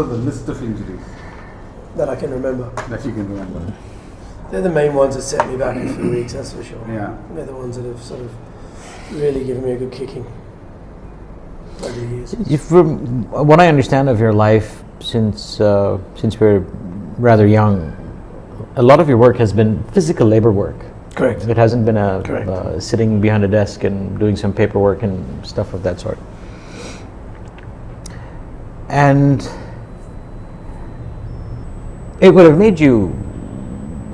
the list of injuries
That I can remember.
that you can remember.
They're the main ones that set me back a few weeks, that's for sure.
Yeah.
They're the ones that have sort of really given me a good kicking over the years.
From what I understand of your life since we're rather young, a lot of your work has been physical labor work.
Correct.
It hasn't been
Correct.
Sitting behind a desk and doing some paperwork and stuff of that sort. And it would have made you,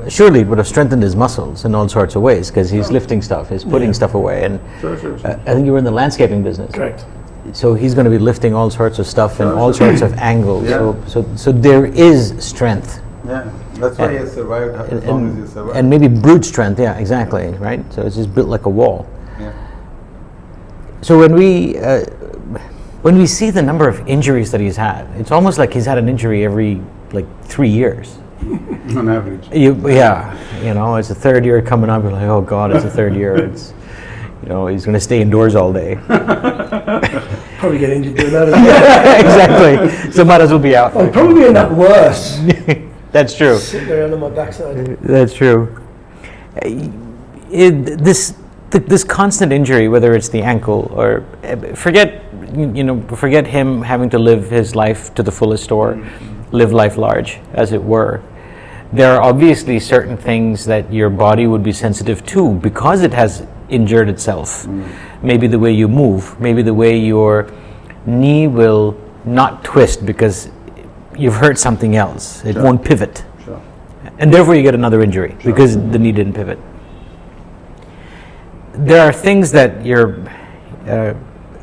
surely it would have strengthened his muscles in all sorts of ways, because he's lifting stuff, he's putting stuff away, and
Sure.
I think you were in the landscaping business.
Correct.
So he's going to be lifting all sorts of stuff in all sorts of angles.
Yeah.
So there is strength.
Yeah. That's why he has survived as long as he survived.
And maybe brute strength, yeah, exactly, right? So it's just built like a wall.
Yeah.
So when we see the number of injuries that he's had, it's almost like he's had an injury every 3 years.
On average.
It's the third year coming up. You're like, oh God, it's the third year. It's, he's going to stay indoors all day.
Probably get injured doing that as well.
Exactly. So might as well be out.
I'll probably end up worse.
That's true.
Sitting around on my backside.
That's true. This constant injury, whether it's the ankle or forget him having to live his life to the fullest or live life large, as it were. There are obviously certain things that your body would be sensitive to because it has injured itself. Maybe the way you move, maybe the way your knee will not twist because you've hurt something else. It won't pivot.
Sure.
And therefore you get another injury because the knee didn't pivot. There are things that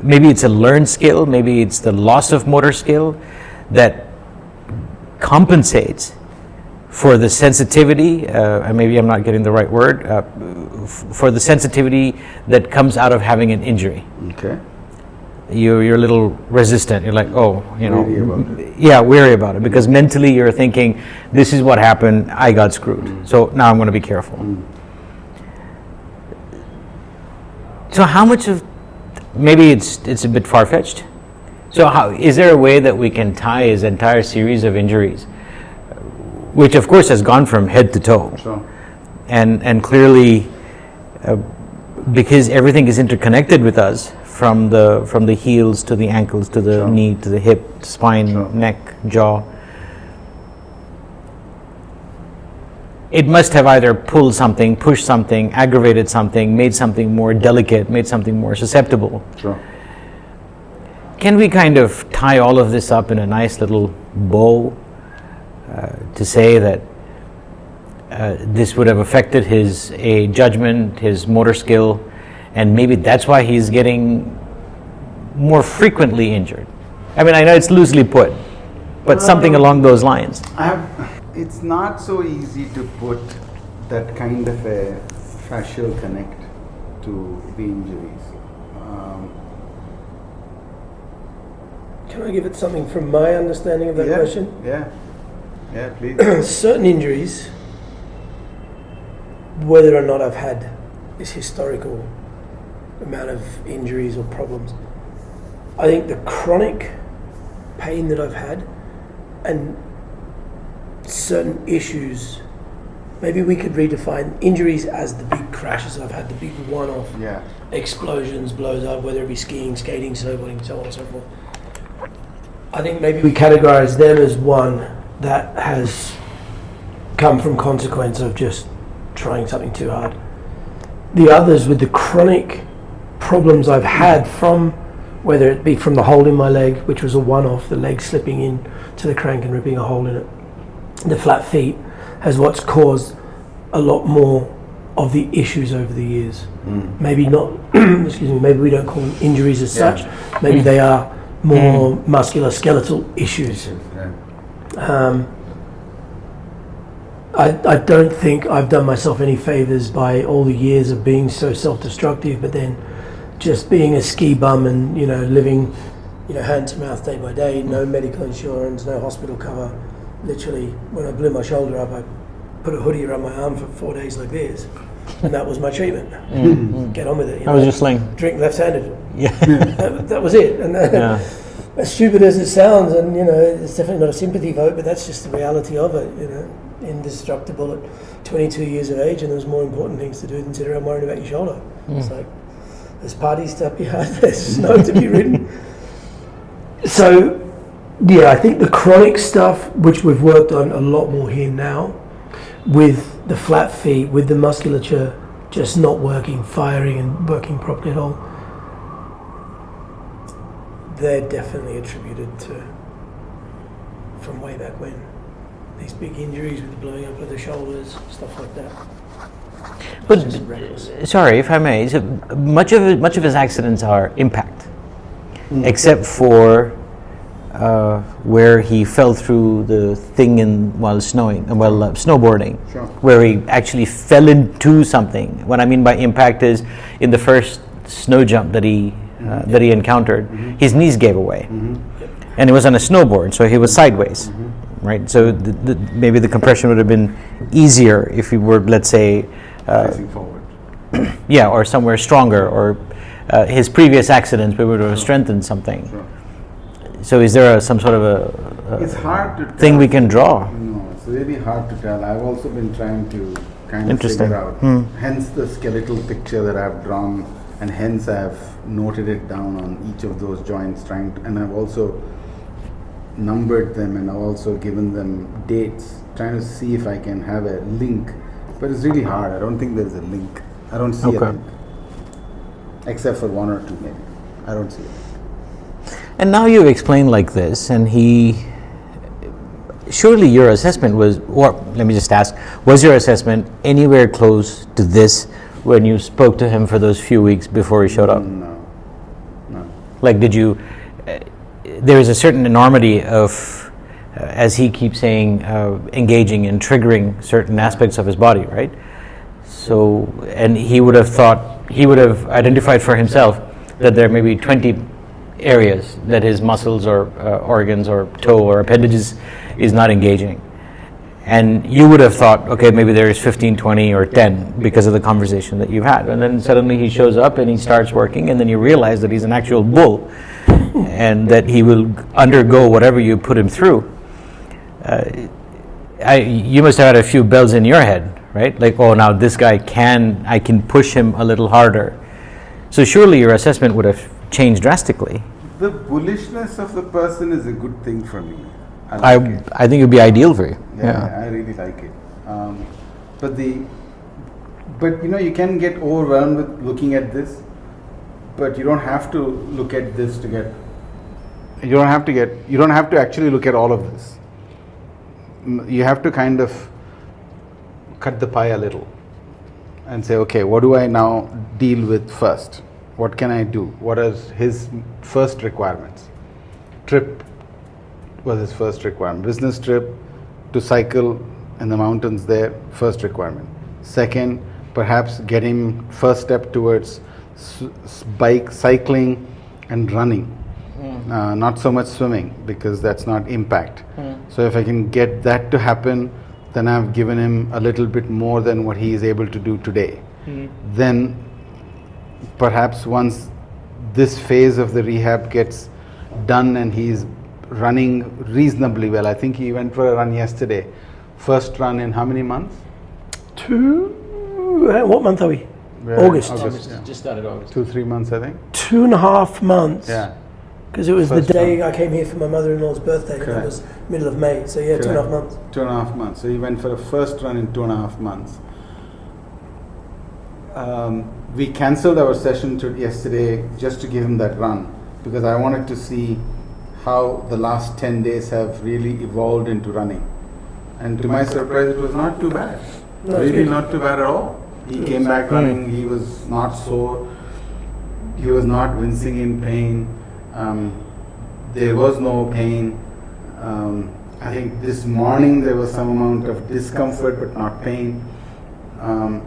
maybe it's a learned skill, maybe it's the loss of motor skill that compensates for the sensitivity, and maybe I'm not getting the right word, for the sensitivity that comes out of having an injury.
Okay.
You're a little resistant. You're like,
Wary about it.
Yeah, wary about it, because mentally you're thinking, this is what happened, I got screwed. So now I'm going to be careful. So how much of, maybe it's a bit far-fetched. So is there a way that we can tie his entire series of injuries, which of course has gone from head to toe,
Sure.
and clearly because everything is interconnected with us, from the heels to the ankles to the knee to the hip, spine, neck, jaw. It must have either pulled something, pushed something, aggravated something, made something more delicate, made something more susceptible.
Sure.
Can we kind of tie all of this up in a nice little bow to say that this would have affected his judgment, his motor skill, and maybe that's why he's getting more frequently injured? I mean, I know it's loosely put, but something along those lines.
It's not so easy to put that kind of a fascial connect to the injuries.
Can I give it something from my understanding of that question?
Yeah, please.
Certain injuries, whether or not I've had this historical amount of injuries or problems, I think the chronic pain that I've had and certain issues, maybe we could redefine injuries as the big crashes I've had, the big one-off explosions, blows up, whether it be skiing, skating, snowboarding, so on and so forth. I think maybe we categorize them as one that has come from consequence of just trying something too hard. The others with the chronic problems I've had from, whether it be from the hole in my leg, which was a one-off, the leg slipping in to the crank and ripping a hole in it, the flat feet, has what's caused a lot more of the issues over the years. Maybe not, excuse me, maybe we don't call them injuries as such. Maybe they are more musculoskeletal issues. I don't think I've done myself any favours by all the years of being so self-destructive, but then just being a ski bum and, living, hand to mouth day by day, no medical insurance, no hospital cover. Literally, when I blew my shoulder up, I put a hoodie around my arm for 4 days like this, and that was my treatment. Get on with it.
That was your sling.
Drink left-handed.
Yeah.
That was it. And as stupid as it sounds, and it's definitely not a sympathy vote, but that's just the reality of it. Indestructible at 22 years of age, and there's more important things to do than sit around worrying about your shoulder. It's like, there's parties to be had, there's snow to be ridden. So, I think the chronic stuff, which we've worked on a lot more here now, with the flat feet, with the musculature just not working, firing and working properly at all, they're definitely attributed to from way back when. These big injuries with the blowing up of the shoulders, stuff like that.
But sorry, if I may, so much of his accidents are impact, except for where he fell through the thing while snowboarding, where he actually fell into something. What I mean by impact is in the first snow jump that he encountered, his knees gave away, and it was on a snowboard, so he was sideways. Right, so maybe the compression would have been easier if he were, let's say,
facing forward.
Or somewhere stronger, or his previous accidents would have strengthened something.
Sure.
So, is there some sort of a
it's hard to
thing
tell.
we can draw?
No, it's really hard to tell. I've also been trying to kind of
Interesting.
figure out. Hence the skeletal picture that I've drawn, and hence I've noted it down on each of those joints, and I've also numbered them, and I've also given them dates, trying to see if I can have a link. But it's really hard. I don't think there's a link. I don't see a link. Except for one or two, maybe. I don't see it.
And now you explain like this, and surely your assessment was, or let me just ask, was your assessment anywhere close to this when you spoke to him for those few weeks before he showed up?
No.
Like, did you... there is a certain enormity of, as he keeps saying, engaging and triggering certain aspects of his body, right? So, and he would have identified for himself that there may be 20 areas that his muscles or organs or toe or appendages is not engaging. And you would have thought, okay, maybe there is 15, 20 or 10 because of the conversation that you've had. And then suddenly he shows up and he starts working, and then you realize that he's an actual bull and that he will undergo whatever you put him through. You must have had a few bells in your head, right? Like, oh, now this guy I can push him a little harder. So surely your assessment would have changed drastically.
The bullishness of the person is a good thing for me.
I think it would be ideal for you.
Yeah, I really like it. But you can get overwhelmed with looking at this, but you don't have to look at this to get. You don't have to actually look at all of this. You have to kind of cut the pie a little and say, okay, what do I now deal with first? What can I do? What are his first requirements? Trip was his first requirement. Business trip to cycle in the mountains there, first requirement. Second, perhaps get him first step towards cycling and running. Not so much swimming, because that's not impact. So if I can get that to happen, then I've given him a little bit more than what he is able to do today. Then perhaps once this phase of the rehab gets done and he's running reasonably well, I think he went for a run yesterday. First run in how many months?
What month are we? August.
Yeah. Just started August.
2-3 months, I think.
2.5 months.
Yeah.
Because it was
First
the day
run.
I came here for my mother-in-law's birthday, and it was middle of May. So yeah, 2.5 months.
2.5 months. So he went for a first run in 2.5 months. We cancelled our session yesterday just to give him that run, because I wanted to see how the last 10 days have really evolved into running. And to my surprise, it was not too bad. Really not too bad at all. He came back running. He was not sore. He was not wincing in pain. There was no pain. I think this morning there was some amount of discomfort but not pain. And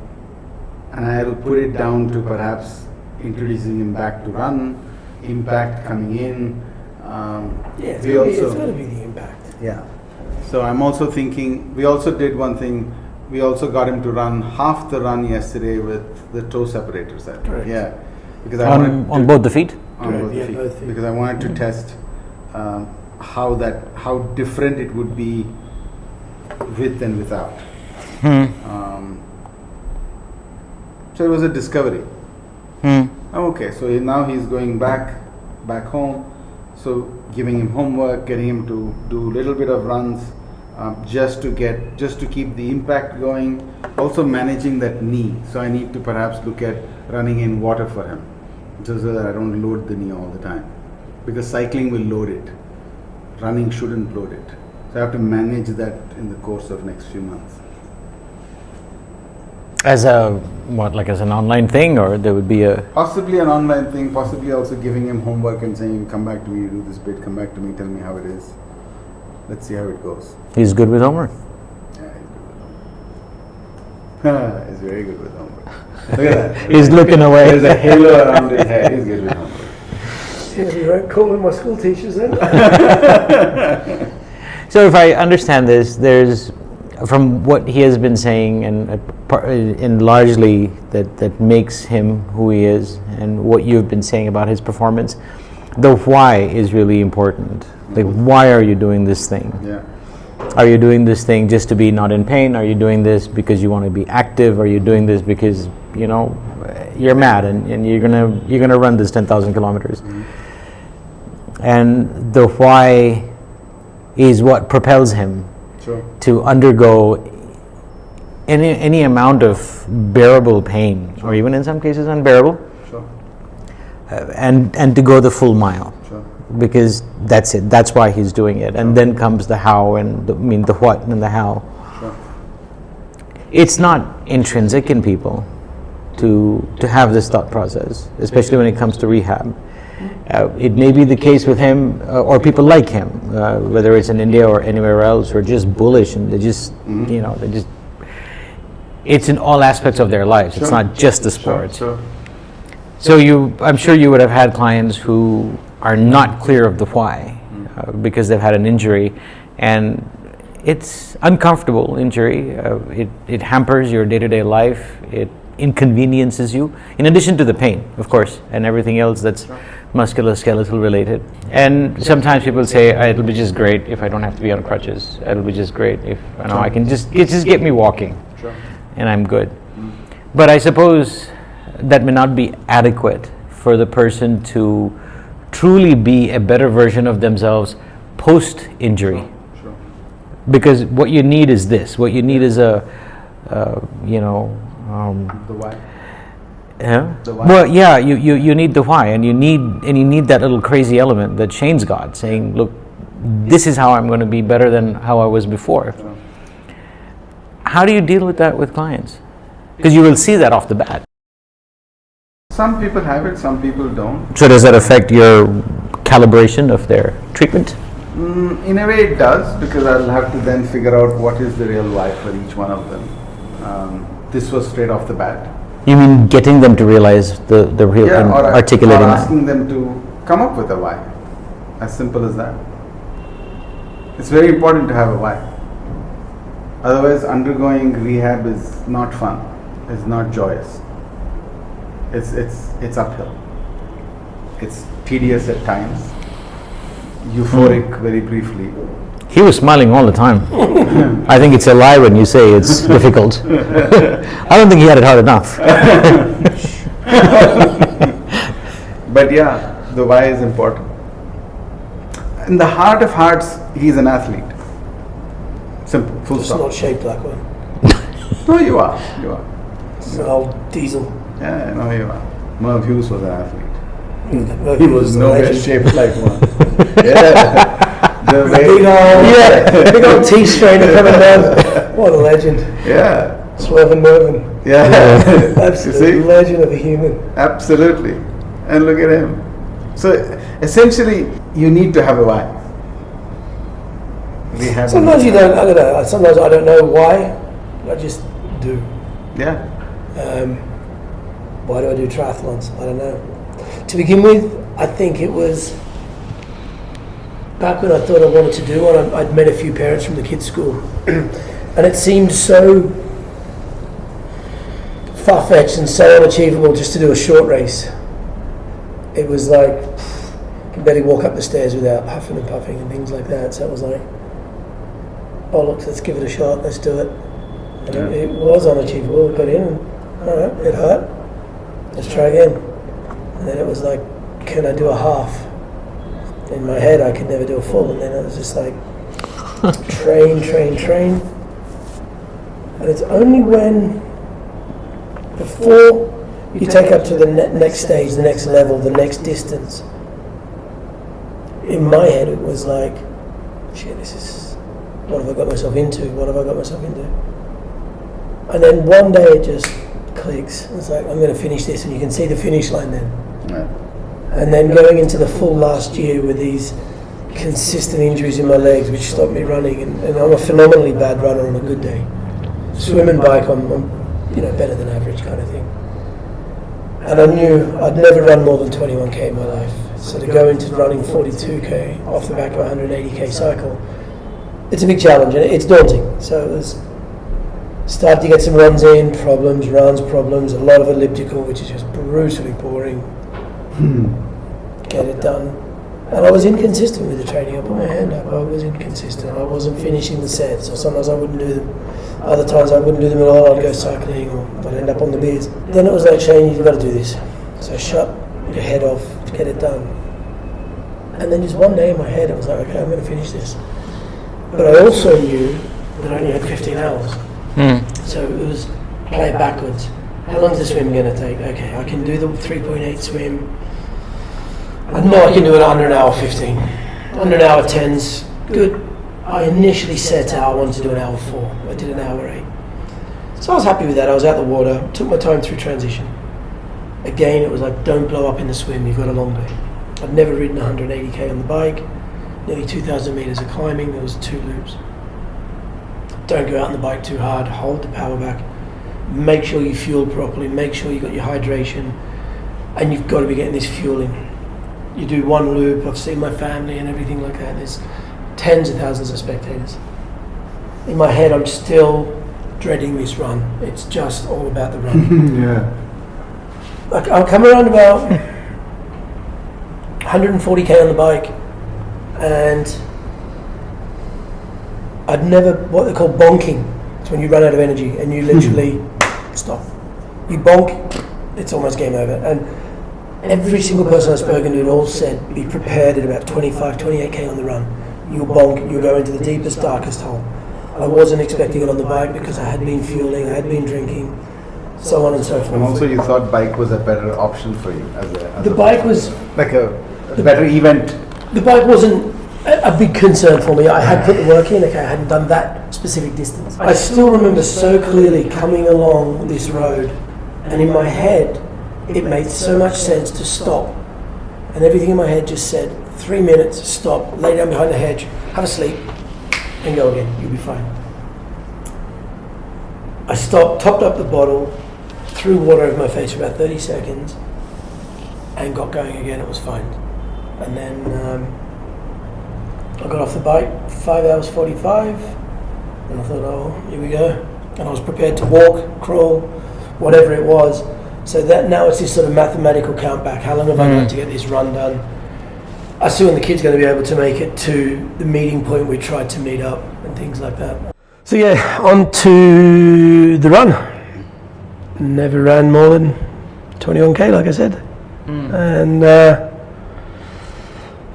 I'll put it down to perhaps introducing him back to run, impact coming in.
It's got to be the impact.
Yeah. So I'm also thinking, we also did one thing, we also got him to run half the run yesterday with the toe separator set.
Correct.
Yeah. Because
On both the feet?
on
Correct,
both
yeah,
feet.
both feet.
Because I wanted to test how different it would be with and without. So it was a discovery. Okay, so now he's going back home. So giving him homework, getting him to do a little bit of runs, just to keep the impact going. Also managing that knee. So I need to perhaps look at running in water for him, just so that I don't load the knee all the time. Because cycling will load it. Running shouldn't load it. So I have to manage that in the course of next few months.
As an online thing, or there would be a...
Possibly an online thing, possibly also giving him homework and saying, come back to me, do this bit, come back to me, tell me how it is. Let's see how it goes.
He's good with homework.
Yeah, he's good with homework. He's very good with homework. Look at that.
He's looking away.
There's a halo around his head. He's good with homework.
Yeah, we won't call in my school teachers then.
So if I understand this, there's, from what he has been saying, and largely that makes him who he is, and what you've been saying about his performance, the why is really important. Like, why are you doing this thing?
Yeah.
Are you doing this thing just to be not in pain? Are you doing this because you want to be active? Are you doing this because you're mad and you're gonna run this 10,000 kilometers? And the why is what propels him to undergo any amount of bearable pain, or even in some cases unbearable, and to go the full mile. Because that's it. That's why he's doing it. And then comes the how and the what and the how. It's not intrinsic in people to have this thought process, especially when it comes to rehab. It may be the case with him or people like him, whether it's in India or anywhere else, who are just bullish and it's in all aspects of their lives. It's not just the sport. So I'm sure you would have had clients who are not clear of the why because they've had an injury, and it's uncomfortable injury. It hampers your day-to-day life. It inconveniences you, in addition to the pain, of course, and everything else that's musculoskeletal related. And sometimes people say, it'll be just great if I don't have to be on crutches. It'll be just great if I can just get me walking, and I'm good. But I suppose that may not be adequate for the person to truly be a better version of themselves post-injury. Because what you need is this. What you need is the
why.
Yeah.
The why.
Well, yeah. You need the why, and you need that little crazy element that Shane's got, saying, "Look, this is how I'm going to be better than how I was before." How do you deal with that with clients? Because you will see that off the bat.
Some people have it, some people don't.
So does that affect your calibration of their treatment?
In a way it does, because I'll have to then figure out what is the real why for each one of them. This was straight off the bat.
You mean getting them to realize the real and articulating
or
that?
asking them to come up with a why. As simple as that. It's very important to have a why. Otherwise, undergoing rehab is not fun. It's not joyous. It's uphill. It's tedious at times. Euphoric very briefly.
He was smiling all the time. I think it's a lie when you say it's difficult. I don't think he had it hard enough.
But yeah, the why is important. In the heart of hearts, he's an athlete. Simple, full
Just
stop.
not shaped like one.
No, you are.
It's an old diesel.
Yeah, no, you are. Merv Hughes was an athlete.
He
was nowhere
legend.
shaped like one. Yeah. The way,
Big old T-strainer coming down. What a legend.
yeah.
Slevin Mervin.
Yeah.
Absolute legend of a human.
Absolutely. And look at him. So essentially, you need to have a wife.
Sometimes you don't. I don't know. Sometimes I don't know why. I just do.
Yeah.
Why do I do triathlons? I don't know. To begin with, I think it was back when I thought I wanted to do one. I'd met a few parents from the kids' school, and it seemed so far-fetched and so unachievable just to do a short race. It was like I can barely walk up the stairs without huffing and puffing and things like that. So it was like, oh look, let's give it a shot, let's do it. And it was unachievable. I got in and all right, it hurt. Let's try again. And then it was like, can I do a half? In my head I could never do a full, and then it was just like train. And it's only when before you take up to the next stage, the next level, the next distance, in my head it was like, shit, this is, what have I got myself into? And then one day it just clicks. It's like, I'm going to finish this, and you can see the finish line then. Yeah. And then going into the full last year with these consistent injuries in my legs which stopped me running, and I'm a phenomenally bad runner on a good day. Swim and bike, I'm better than average kind of thing. And I knew I'd never run more than 21k in my life. So to go into running 42k off the back of a 180k cycle, it's a big challenge and it's daunting. So it was started to get some runs in, problems, a lot of elliptical, which is just brutally boring. Get it done. And I was inconsistent with the training. I put my hand up, I was inconsistent. I wasn't finishing the sets, or sometimes I wouldn't do them. Other times I wouldn't do them at all. I'd go cycling, or I'd end up on the beers. Then it was like, Shane, you've got to do this. So shut your head off to get it done. And then just one day in my head, I was like, okay, I'm going to finish this. But I also knew that I only had 15 hours. So it was play it backwards. How long is the swim going to take? Okay, I can do the 3.8 swim. I know I can do it under an hour 15. Under an hour 10's good. I initially set out I wanted to do an hour 4. I did an hour 8. So I was happy with that. I was out the water, took my time through transition. Again, it was like, don't blow up in the swim, you've got a long day. I'd never ridden 180k on the bike, nearly 2,000 meters of climbing, there was 2 loops. Don't go out on the bike too hard, hold the power back, make sure you fuel properly, make sure you got your hydration, and you've got to be getting this fuel in. You do one loop, I've seen my family and everything like that, there's tens of thousands of spectators. In my head, I'm still dreading this run. It's just all about the run.
Yeah.
I'll come around about 140k on the bike, and I'd never, what they call bonking. It's when you run out of energy and you literally stop. You bonk, it's almost game over. And every single person I've spoken to all said, be prepared at about 25, 28k on the run. You'll bonk, you'll go into the deepest, darkest hole. I wasn't expecting it on the bike because I had been fueling, I had been drinking, so on and so forth.
And also you thought bike was a better option for you
the bike was
like a better event.
The bike wasn't a big concern for me. I had put the work in, okay, I hadn't done that specific distance. I still remember so clearly coming along this road, and in my head it made so much sense to stop, and everything in my head just said 3 minutes, stop, lay down behind the hedge, have a sleep and go again, you'll be fine. I stopped, topped up the bottle, threw water over my face for about 30 seconds and got going again. It was fine. And then I got off the bike 5 hours 45 and I thought, oh, here we go. And I was prepared to walk, crawl, whatever it was. So that now it's this sort of mathematical count back. How long have I got to get this run done? I see when the kid's going to be able to make it to the meeting point we tried to meet up and things like that. So yeah, on to the run. Never ran more than 21k, like I said. And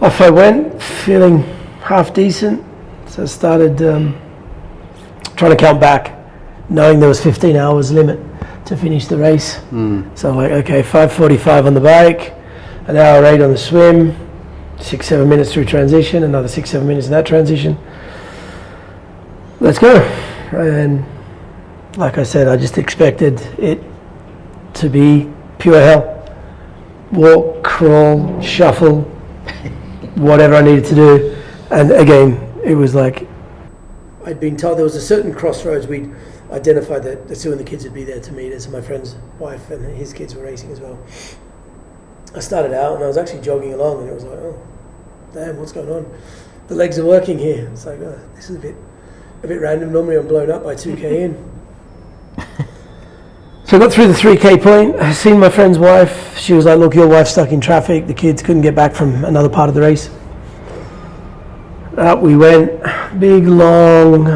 off I went, feeling half decent. So I started trying to count back, knowing there was 15 hours limit to finish the race. So I'm like, okay, 5:45 on the bike, an hour 8 on the swim, 6-7 minutes through transition, another 6-7 minutes in that transition. Let's go. And like I said, I just expected it to be pure hell. walk, crawl, shuffle, whatever I needed to do. And again, it was like, I'd been told there was a certain crossroads. We'd identified that Sue and the kids would be there to meet us, and my friend's wife and his kids were racing as well. I started out and I was actually jogging along, and it was like, oh, damn, what's going on? The legs are working here. It's like, oh, this is a bit random. Normally I'm blown up by 2K in. So I got through the 3K point. I seen my friend's wife. She was like, look, your wife's stuck in traffic. The kids couldn't get back from another part of the race. Up we went, big, long,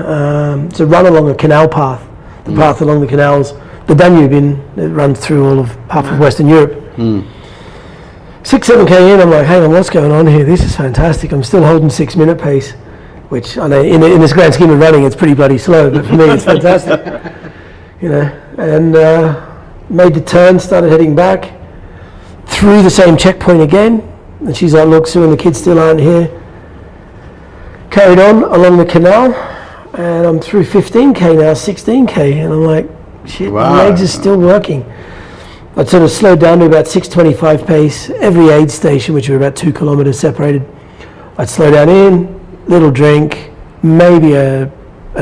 it's a run along a canal path. The path along the canals, the Danube that runs through all of half of Western Europe. 6-7K in, I'm like, hang on, what's going on here? This is fantastic. I'm still holding 6-minute pace, which I know in this grand scheme of running, it's pretty bloody slow, but for me, it's fantastic. And made the turn, started heading back, through the same checkpoint again. And she's like, look, Sue and the kids still aren't here. Carried on along the canal, and I'm through 15K now, 16K, and I'm like, shit,
wow.
My legs are still working. I'd sort of slowed down to about 6:25 pace. Every aid station, which were about 2 kilometers separated, I'd slow down in, little drink, maybe a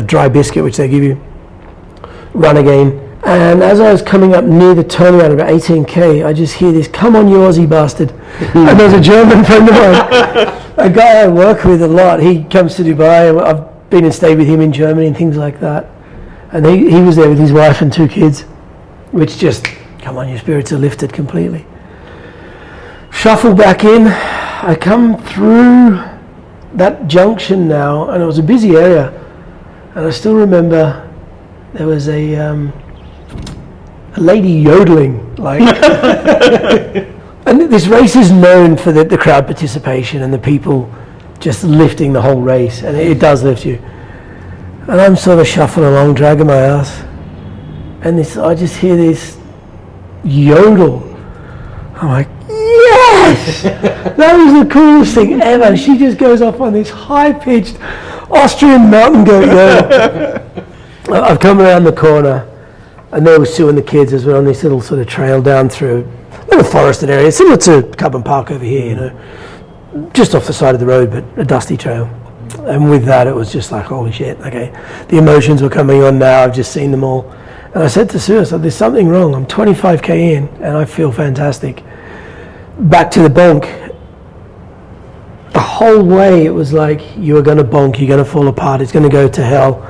dry biscuit, which they give you, run again. And as I was coming up near the turnaround, about 18K, I just hear this, come on, you Aussie bastard. And there's a German friend of mine, a guy I work with a lot. He comes to Dubai. I've been and stayed with him in Germany and things like that. And he was there with his wife and 2 kids, which just, come on, your spirits are lifted completely. Shuffle back in. I come through that junction now, and it was a busy area. And I still remember there was a lady yodeling, like. And this race is known for the crowd participation and the people just lifting the whole race, and it does lift you. And I'm sort of shuffling along, dragging my ass, and I just hear this yodel. I'm like, yes! That was the coolest thing ever. And she just goes off on this high-pitched Austrian mountain goat yodel. I've come around the corner, and there was Sue and the kids as well on this little sort of trail down through a forested area, similar to Cubban Park over here, just off the side of the road, but a dusty trail. And with that, it was just like, holy shit, okay. The emotions were coming on now, I've just seen them all. And I said to Sue, I said, there's something wrong. I'm 25K in, and I feel fantastic. Back to the bonk. The whole way, it was like, you are going to bonk, you're going to fall apart, it's going to go to hell.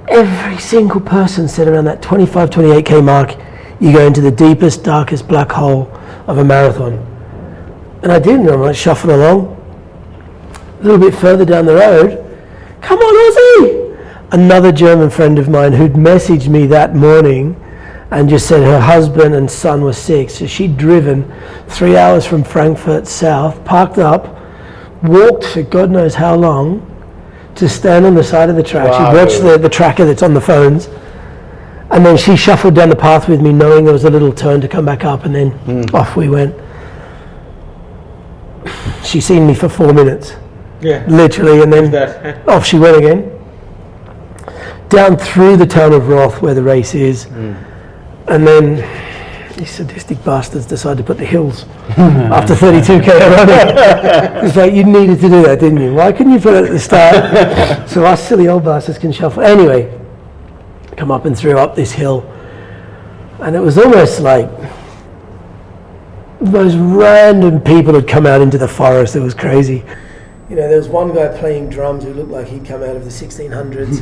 Every single person said around that 25, 28K mark, you go into the deepest, darkest black hole of a marathon. And I did, and I'm like shuffling along. A little bit further down the road, come on, Aussie! Another German friend of mine who'd messaged me that morning and just said her husband and son were sick. So she'd driven 3 hours from Frankfurt south, parked up, walked for God knows how long to stand on the side of the track.
Wow.
She'd watched the tracker that's on the phones. And then she shuffled down the path with me, knowing there was a little turn to come back up, and then off we went. She seen me for 4 minutes, literally, and then off she went again. Down through the town of Roth, where the race is, and then these sadistic bastards decided to put the hills after 32K running. It's like, you needed to do that, didn't you? Why couldn't you put it at the start? So us silly old bastards can shuffle. Anyway, come up and through up this hill, and it was almost like those random people had come out into the forest. It was crazy. There was one guy playing drums who looked like he'd come out of the 1600s.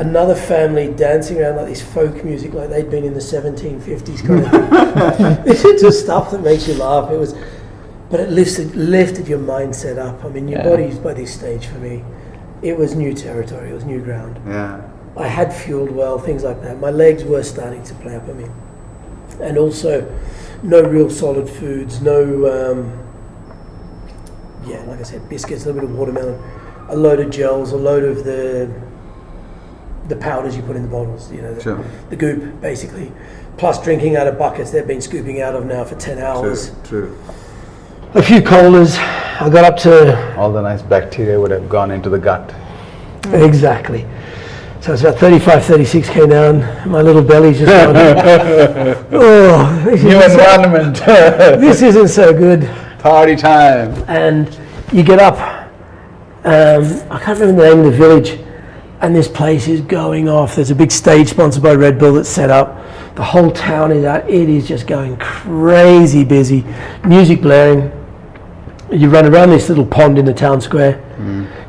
Another family dancing around like this folk music, like they'd been in the 1750s kind of thing. This is just stuff that makes you laugh. But it lifted your mindset up. I mean, your body's by this stage for me. It was new territory. It was new ground.
Yeah.
I had fueled well, things like that. My legs were starting to play up at me. And also, no real solid foods, like I said, biscuits, a little bit of watermelon, a load of gels, a load of the powders you put in the bottles, the goop, basically. Plus drinking out of buckets they've been scooping out of now for 10 hours.
True.
A few colas. I got up to...
All the nice bacteria would have gone into the gut.
Exactly. So it's about 35, 36k now, and my little belly's just going, oh,
New environment.
this isn't so good.
Party time.
And you get up, I can't remember the name of the village, and this place is going off. There's a big stage sponsored by Red Bull that's set up. The whole town is out. It is just going crazy busy. Music blaring. You run around this little pond in the town square.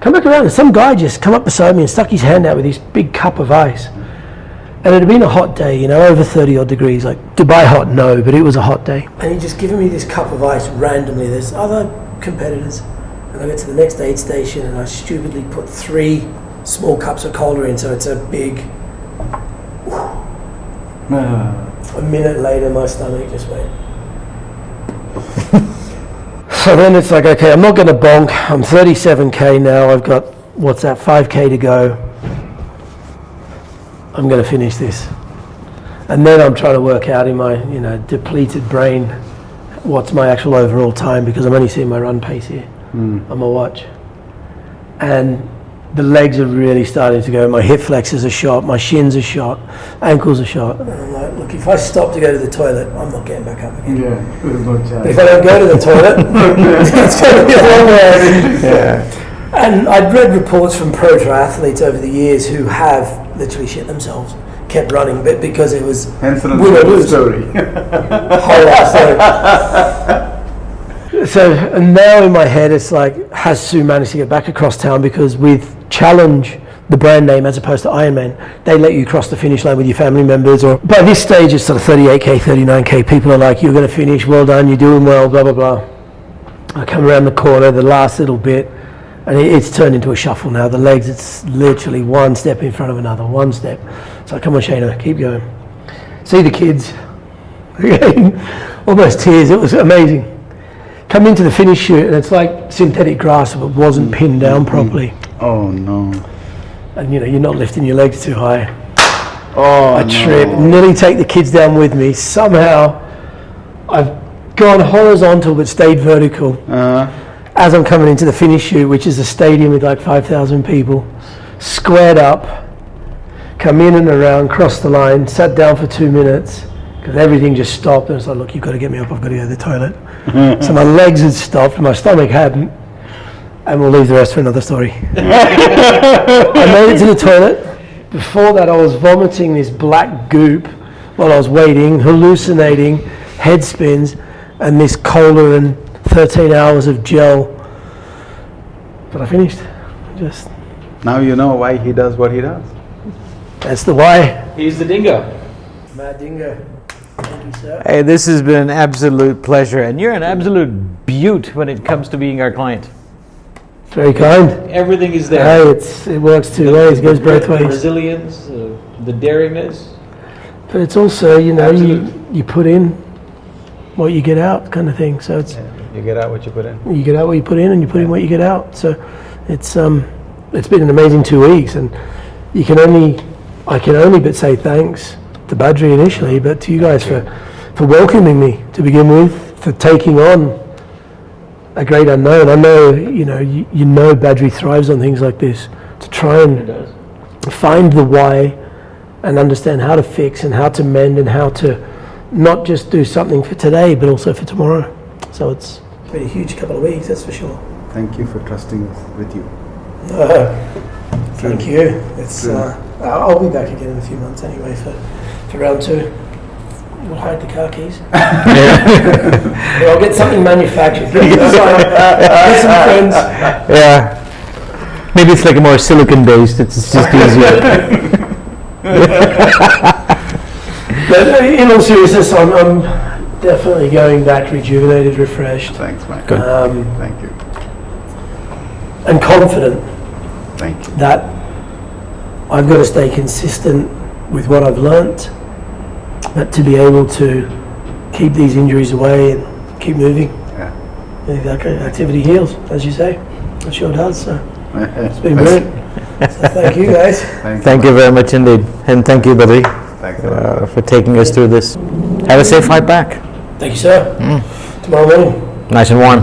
Come back around, and some guy just come up beside me and stuck his hand out with this big cup of ice. And it had been a hot day, you know, over 30 odd degrees. Like Dubai hot, no, but it was a hot day. And he just given me this cup of ice randomly. There's other competitors. And I get to the next aid station and I stupidly put 3 small cups of cola in, so it's a big... A minute later, my stomach just went... So then it's like, okay, I'm not going to bonk. I'm 37k now. I've got, 5k to go. I'm going to finish this. And then I'm trying to work out in my, depleted brain what's my actual overall time, because I'm only seeing my run pace here on my watch. And the legs are really starting to go. My hip flexors are shot, my shins are shot, ankles are shot. And I'm like, look, if I stop to go to the toilet, I'm not getting back up again.
Yeah, there's no chance.
If I don't go to the toilet, it's going to be a long way.
Yeah.
And I'd read reports from pro triathletes over the years who have literally shit themselves, kept running, but because it was
win
or lose.
Story.
So and now in my head it's like, has Sue managed to get back across town? Because with Challenge, the brand name, as opposed to Ironman, they let you cross the finish line with your family members, or by this stage it's sort of 38k, 39k, people are like, you're going to finish, well done, you're doing well, blah blah blah. I come around the corner, the last little bit, and it's turned into a shuffle now. The legs, it's literally one step in front of another, one step. It's like, come on Shayna, keep going. See the kids, almost tears, it was amazing. Come into the finish chute and it's like synthetic grass, but it wasn't pinned down properly.
Oh no.
And you're not lifting your legs too high.
Oh,
I trip, nearly take the kids down with me. Somehow I've gone horizontal but stayed vertical. As I'm coming into the finish chute, which is a stadium with like 5,000 people, squared up, come in and around, crossed the line, sat down for 2 minutes, because everything just stopped, and it's like, look, you've got to get me up, I've got to go to the toilet. So my legs had stopped, my stomach hadn't, and we'll leave the rest for another story. I made it to the toilet. Before that, I was vomiting this black goop while I was waiting, hallucinating, head spins, and this cola and 13 hours of gel. But I finished. Just
now you know why he does what he does.
That's the why.
He's the dingo.
Mad dingo. Thank you, sir.
Hey, this has been an absolute pleasure, and you're an absolute beaut when it comes to being our client.
Very kind.
Everything is there.
Hey, it works two ways, goes both ways.
The resilience, the daringness.
But it's also, you put in what you get out, kind of thing. So it's
You get out what you put in.
you get out what you put in, and you put in what you get out. So it's been an amazing 2 weeks, and I can only but say thanks to Badri initially, but to you guys for welcoming me to begin with, for taking on a great unknown. I know, Badri thrives on things like this, to try and find the why and understand how to fix and how to mend and how to not just do something for today, but also for tomorrow. So it's been a huge couple of weeks, that's for sure.
Thank you for trusting us with you.
Thank you. It's I'll be back again in a few months anyway for round 2. We'll hide the car keys. Or I'll get something manufactured. Get some friends.
Yeah. Maybe it's like a more silicon based. It's just easier.
But in all seriousness, I'm definitely going back rejuvenated, refreshed.
Thanks, Mike.
Good.
Thank you.
And confident
Thank you.
that I've got to stay consistent with what I've learnt, but to be able to keep these injuries away and keep moving.
Yeah.
Activity heals, as you say. It sure does. So it's been brilliant. So thank you guys.
Thank you very much indeed. And thank you, Badri,
Thanks.
for taking us through this. Have a safe flight back.
Thank you, sir. Tomorrow morning.
Nice and warm.